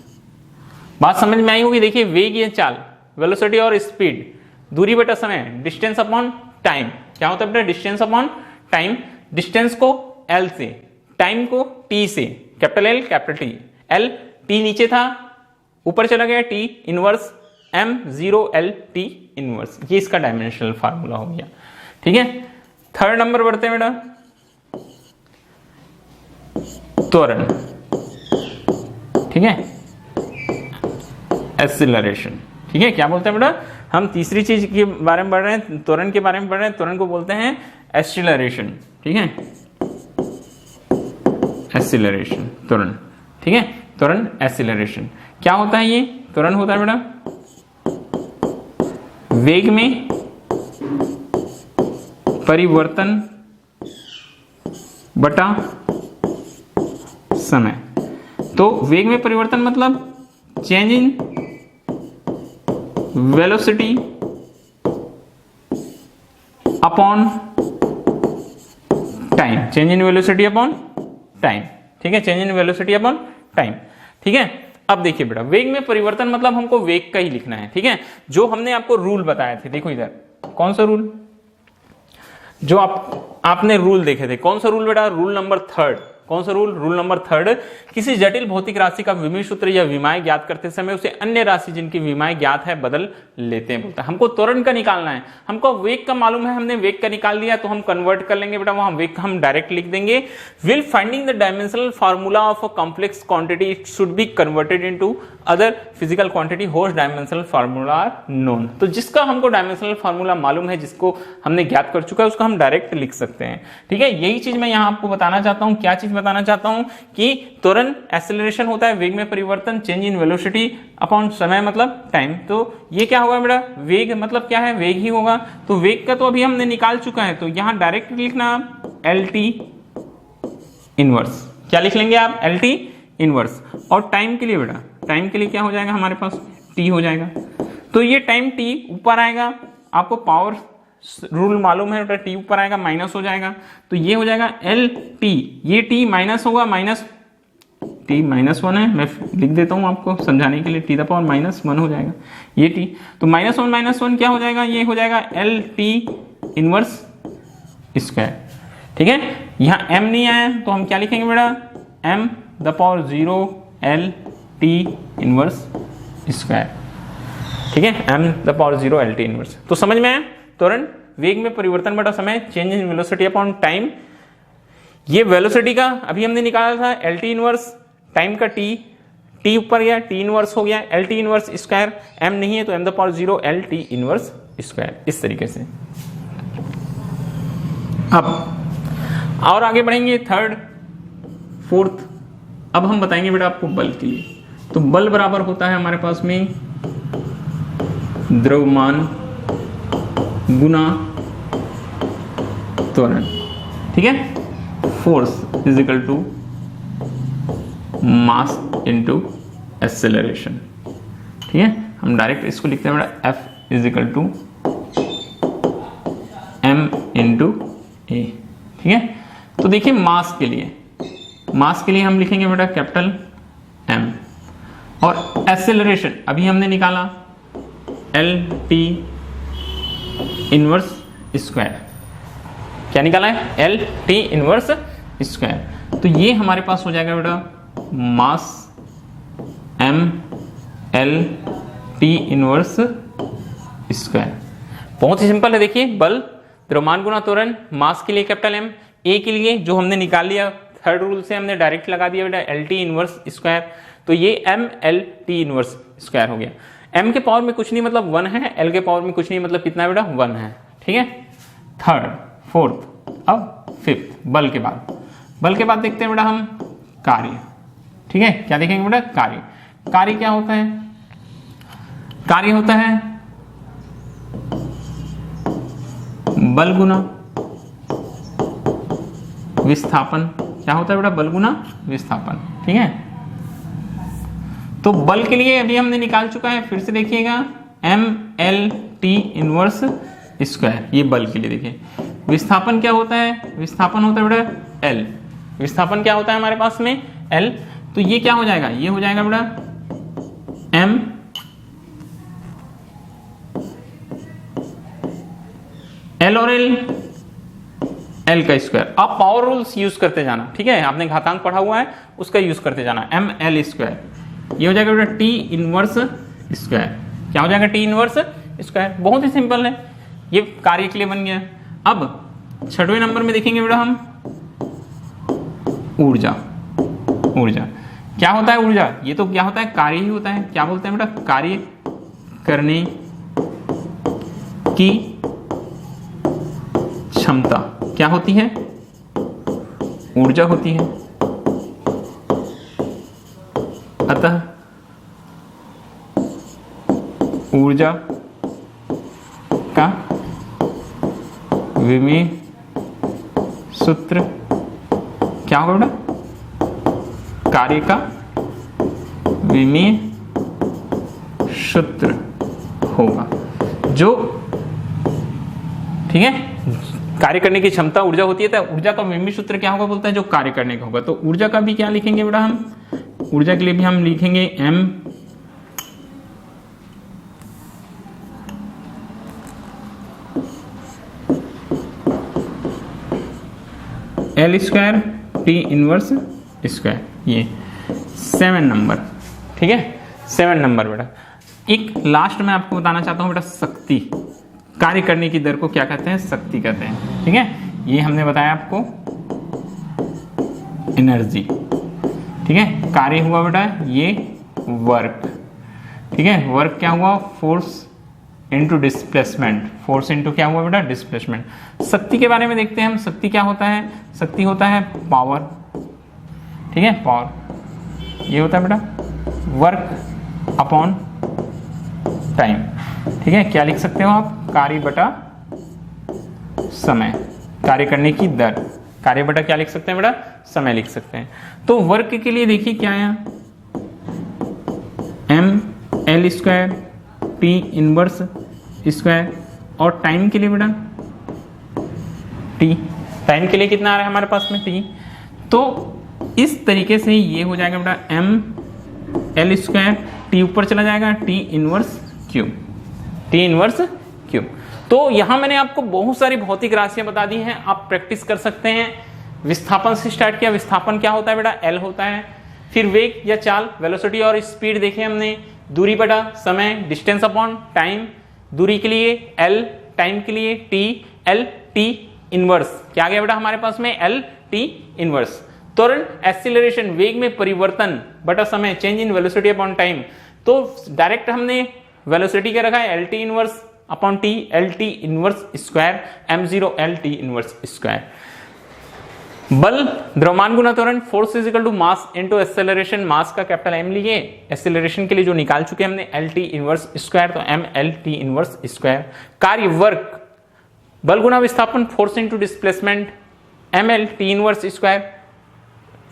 बात समझ में आई होगी। देखिए वेग या चाल, वेलोसिटी और स्पीड, दूरी बटा समय, डिस्टेंस अपॉन टाइम। क्या होता है बेटा, डिस्टेंस अपॉन टाइम। डिस्टेंस को L से, टाइम को T से, capital L capital T। L T नीचे था, ऊपर चला गया T inverse, M 0 L T inverse. ये इसका डायमेंशनल फार्मूला हो गया। ठीक है, थर्ड नंबर बढ़ते हैं बेटा त्वरण। ठीक है, एक्सीलरेशन। ठीक है, क्या बोलते हैं बेटा, हम तीसरी चीज के बारे में पढ़ रहे हैं, त्वरण के बारे में पढ़ रहे हैं। त्वरण को बोलते हैं एक्सीलरेशन। ठीक है, एक्सीलरेशन, त्वरण। ठीक है, त्वरण एक्सीलरेशन क्या होता है, ये त्वरण होता है बेटा वेग में परिवर्तन बटा समय। तो वेग में परिवर्तन मतलब change in velocity upon time, change in velocity upon time. ठीक है, change in velocity upon time. ठीक है, अब देखिए बेटा वेग में परिवर्तन मतलब हमको वेग का ही लिखना है। ठीक है, जो हमने आपको रूल बताए थे, देखो इधर कौन सा रूल, जो आपने रूल देखे थे, कौन सा रूल बेटा, रूल नंबर 3। कौन सा रूल? रूल नंबर 3, किसी जटिल भौतिक राशि का विमीय सूत्र या विमाय ज्ञात करते समय उसे अन्य राशि जिनकी विमाय ज्ञात है बदल लेते हैं। बोलता है हमको त्वरण का निकालना है, हमको वेग का मालूम है, हमने वेग का निकाल लिया तो हम कन्वर्ट कर लेंगे बेटा, वहां वेग का हम डायरेक्ट लिख देंगे। Will finding the dimensional formula of a complex quantity it should be converted into other physical quantity whose dimensional formula are known. तो जिसका हमको डायमेंशनल फार्मूला मालूम है, जिसको हमने ज्ञात कर चुका है, उसको हम डायरेक्ट लिख सकते हैं। ठीक है, यही चीज मैं यहां आपको बताना चाहता हूं। क्या चीज बताना चाहता हूं कि त्वरण एक्सेलरेशन होता है, वेग में परिवर्तन, चेंज इन वेलोसिटी अपॉन समय मतलब टाइम। तो ये क्या होगा बेटा? वेग मतलब क्या है? वेग ही होगा। तो वेग का तो अभी हमने निकाल चुका है, तो यहां डायरेक्ट लिखना एल टी इनवर्स। क्या लिख लेंगे आप? L T inverse. और टाइम के लिए बेटा, टाइम के लिए क्या हो जाएगा हमारे पास? टी हो जाएगा। तो ये टाइम टी ऊपर आएगा, आपको पावर रूल मालूम है बेटा, टी ऊपर आएगा माइनस हो जाएगा, तो ये हो जाएगा एल टी, ये टी माइनस होगा, माइनस टी -1 है, मैं लिख देता हूं आपको समझाने के लिए, टी द पावर -1 हो जाएगा ये टी। तो -1 क्या हो जाएगा? ये हो जाएगा एल टी इनवर्स स्क्वायर। ठीक है, यहां एम नहीं आया तो हम क्या लिखेंगे बेटा? M the power 0 L T inverse square. ठीक है, M the power 0 L T inverse. तो समझ में आया? त्वरण, वेग में परिवर्तन बटा समय, change in velocity upon time. ये वेलोसिटी का अभी हमने निकाला था एल टी इनवर्स, टाइम का टी ऊपर गया, टी इनवर्स हो गया L T inverse square, M नहीं है तो M the power 0 L T inverse square. इस तरीके से अब और आगे बढ़ेंगे, थर्ड फोर्थ। अब हम बताएंगे बेटा आपको बल के लिए। तो बल बराबर होता है हमारे पास में द्रव्यमान गुना त्वरण। ठीक है, force is equal to mass into acceleration. ठीक है, हम डायरेक्ट इसको लिखते हैं बेटा F is equal to M into a. ठीक है, तो देखिए मास के लिए हम लिखेंगे बेटा कैपिटल M, और एक्सेलरेशन अभी हमने निकाला एल टी इनवर्स स्क्वायर। क्या निकाला है? L T inverse square. तो ये हमारे पास हो जाएगा बेटा mass M L T inverse square. बहुत ही सिंपल है। देखिए बल द्रव्यमान गुना त्वरण, मास के लिए कैपिटल एम, ए के लिए जो हमने निकाल लिया थर्ड रूल से हमने डायरेक्ट लगा दिया बेटा एल टी इनवर्स स्क्वायर। तो ये M L T inverse square हो गया। एम के पावर में कुछ नहीं मतलब 1 है, एल के पावर में कुछ नहीं मतलब कितना बेटा? 1 है। ठीक है, थर्ड फोर्थ। अब फिफ्थ, बल के बाद देखते हैं बेटा हम कार्य। ठीक है, क्या देखेंगे बेटा? कार्य क्या होता है? कार्य होता है बल गुना विस्थापन। क्या होता है बेटा? बल गुना विस्थापन। ठीक है, तो बल के लिए अभी हमने निकाल चुका है, फिर से देखिएगा M L T inverse square, ये बल के लिए। देखिए विस्थापन क्या होता है? विस्थापन होता है बेटा एल। विस्थापन क्या होता है हमारे पास में? एल। तो ये क्या हो जाएगा? ये हो जाएगा बेटा एम एल और एल का स्क्वायर। आप पावर रूल्स यूज करते जाना। ठीक है, आपने घातांक पढ़ा हुआ है उसका यूज करते जाना। एम एल स्क्वायर ये हो जाएगा बेटा टी इनवर्स स्क्वायर। क्या हो जाएगा? T inverse square. बहुत ही सिंपल है, ये कार्य के लिए बन गया। अब छठवें नंबर में देखेंगे बेटा हम ऊर्जा। क्या होता है ऊर्जा? ये तो क्या होता है? कार्य ही होता है। क्या बोलते हैं बेटा? कार्य करने की क्षमता क्या होती है? ऊर्जा होती है। अतः ऊर्जा का विमेय सूत्र क्या होगा बेटा? कार्य का विमेय सूत्र होगा जो, ठीक है, कार्य करने की क्षमता ऊर्जा होती है। तो ऊर्जा का विमेय सूत्र क्या होगा? बोलता है जो कार्य करने का होगा। तो ऊर्जा का भी क्या लिखेंगे बेटा हम? ऊर्जा के लिए भी हम लिखेंगे M L square T inverse square, ये 7 नंबर, ठीक है 7 नंबर बेटा। एक लास्ट में आपको बताना चाहता हूं बेटा, शक्ति, कार्य करने की दर को क्या कहते हैं, शक्ति कहते हैं, ठीक है। ये हमने बताया आपको एनर्जी, ठीक है। कार्य हुआ बेटा ये वर्क, ठीक है। वर्क क्या हुआ, force into displacement, force into क्या हुआ बेटा, डिस्प्लेसमेंट। शक्ति के बारे में देखते हैं हम, शक्ति क्या होता है, शक्ति होता है पावर, ठीक है, पावर। ये होता है बेटा वर्क अपॉन टाइम, ठीक है। क्या लिख सकते हो आप, कार्य बटा समय, कार्य करने की दर, कार्य बटा क्या लिख सकते हैं बेटा, समय लिख सकते हैं। तो वर्क के लिए देखिए क्या आया, M L square T inverse square, और टाइम के लिए बेटा टी, टाइम के लिए कितना आ रहा है हमारे पास में टी। तो इस तरीके से ये हो जाएगा बेटा एम एल स्क्वायर, टी ऊपर चला जाएगा, T inverse Q, T inverse Q. तो यहां मैंने आपको बहुत सारी भौतिक राशियां बता दी हैं, आप प्रैक्टिस कर सकते हैं। विस्थापन से स्टार्ट किया, विस्थापन क्या होता है बेटा, एल होता है। फिर वेग या चाल, वेलोसिटी और स्पीड देखे हमने। दूरी बटा समय, डिस्टेंस अपॉन टाइम, दूरी के लिए एल, टाइम के लिए टी, एल टी इनवर्स, क्या आ गया बेटा हमारे पास में, एल टी इनवर्स। त्वरण एक्सीलरेशन, वेग में परिवर्तन बटा समय, change in velocity upon time. तो डायरेक्ट हमने वेलोसिटी क्या रखा है, L T inverse upon T, L T inverse square, m0 L T inverse square. बल, द्रव्यमान गुना त्वरण, force is equal to mass into acceleration, mass का कैपिटल एम लिए, एक्सेलरेशन के लिए जो निकाल चुके हमने एल टी इनवर्स स्क्वायर, तो M L T inverse square. कार्य वर्क, बल गुना विस्थापन, force into displacement, M L T inverse square,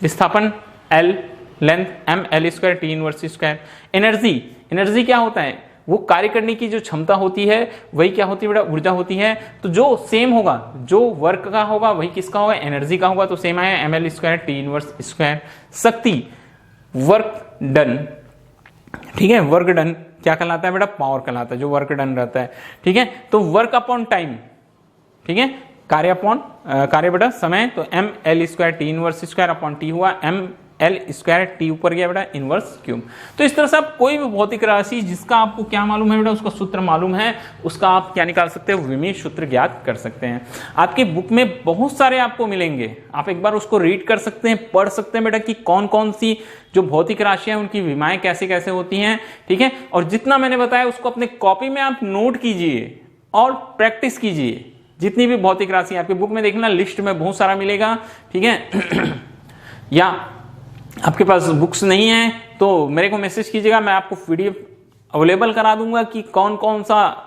विस्थापन L, length M L square T inverse square. Energy, energy क्या होता है, वो कार्य करने की जो क्षमता होती है वही क्या होती है बेटा, ऊर्जा होती है। तो जो सेम होगा, जो वर्क का होगा वही किसका होगा, एनर्जी का होगा, तो सेम आया M L square T inverse square. शक्ति, वर्क डन, ठीक है, वर्क डन क्या कहलाता है बेटा, पावर कहलाता है, जो वर्क डन रहता है, ठीक है। तो वर्क अपॉन टाइम, ठीक है, कार्य अपॉन कार्य बेटा समय, तो M L square T inverse square upon T हुआ एम एल स्क्वायर, टी ऊपर गया बेटा इनवर्स क्यूब। तो इस तरह से आप कोई भी भौतिक राशि जिसका आपको क्या मालूम है बेटा, उसका सूत्र मालूम है, उसका आप क्या निकाल सकते हो, विमीय सूत्र ज्ञात कर सकते हैं। आपकी बुक में बहुत सारे आपको मिलेंगे, आप एक बार उसको रीड कर सकते हैं, पढ़ सकते हैं बेटा कि कौन कौन सी जो भौतिक राशियां उनकी विमाएं कैसे कैसे होती हैं, ठीक है। और जितना मैंने बताया उसको अपने कॉपी में आप नोट कीजिए और प्रैक्टिस कीजिए। जितनी भी भौतिक राशि आपकी बुक में देखना, लिस्ट में बहुत सारा मिलेगा, ठीक है। या आपके पास बुक्स नहीं है तो मेरे को मैसेज कीजिएगा, मैं आपको पीडीएफ अवेलेबल करा दूंगा कि कौन कौन सा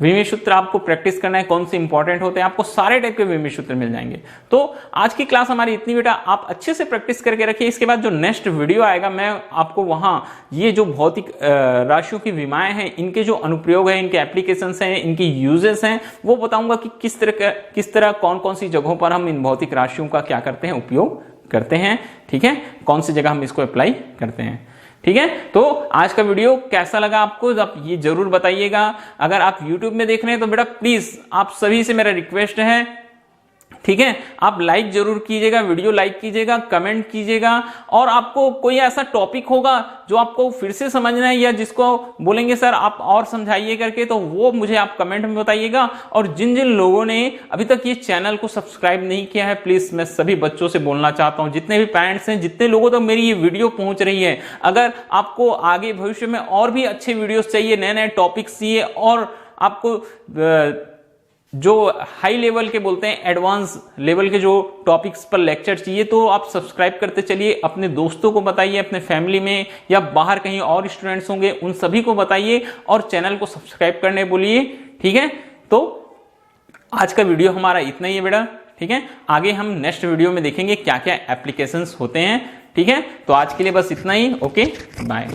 विमीय सूत्र आपको प्रैक्टिस करना है, कौन से इंपॉर्टेंट होते हैं, आपको सारे टाइप के विमीय सूत्र मिल जाएंगे। तो आज की क्लास हमारी इतनी बेटा, आप अच्छे से प्रैक्टिस करके रखिए। इसके बाद जो नेक्स्ट वीडियो आएगा, मैं आपको वहां ये जो भौतिक राशियों की विमाएं हैं, इनके जो अनुप्रयोग है, इनके एप्लीकेशंस हैं, इनके यूजेस हैं, वो बताऊंगा कि किस तरह कौन कौन सी जगहों पर हम इन भौतिक राशियों का क्या करते हैं, उपयोग करते हैं, ठीक है, कौन सी जगह हम इसको अप्लाई करते हैं, ठीक है। तो आज का वीडियो कैसा लगा आपको, आप ये जरूर बताइएगा। अगर आप YouTube में देख रहे हैं तो बेटा प्लीज आप सभी से मेरा रिक्वेस्ट है, ठीक है, आप लाइक जरूर कीजिएगा, वीडियो लाइक कीजिएगा, कमेंट कीजिएगा। और आपको कोई ऐसा टॉपिक होगा जो आपको फिर से समझना है या जिसको बोलेंगे सर आप और समझाइए करके, तो वो मुझे आप कमेंट में बताइएगा। और जिन जिन लोगों ने अभी तक ये चैनल को सब्सक्राइब नहीं किया है, प्लीज मैं सभी बच्चों से बोलना चाहता हूं, जितने भी पेरेंट्स हैं, जितने लोगों तक मेरी ये वीडियो पहुंच रही है, अगर आपको आगे भविष्य में और भी अच्छे वीडियोस चाहिए, नए नए टॉपिक्स चाहिए, और आपको जो हाई लेवल के बोलते हैं एडवांस लेवल के जो टॉपिक्स पर लेक्चर चाहिए, तो आप सब्सक्राइब करते चलिए, अपने दोस्तों को बताइए, अपने फैमिली में या बाहर कहीं और स्टूडेंट्स होंगे उन सभी को बताइए, और चैनल को सब्सक्राइब करने बोलिए, ठीक है। तो आज का वीडियो हमारा इतना ही है बेटा, ठीक है। आगे हम नेक्स्ट वीडियो में देखेंगे क्या क्या एप्लीकेशंस होते हैं, ठीक है। तो आज के लिए बस इतना ही, ओके बाय।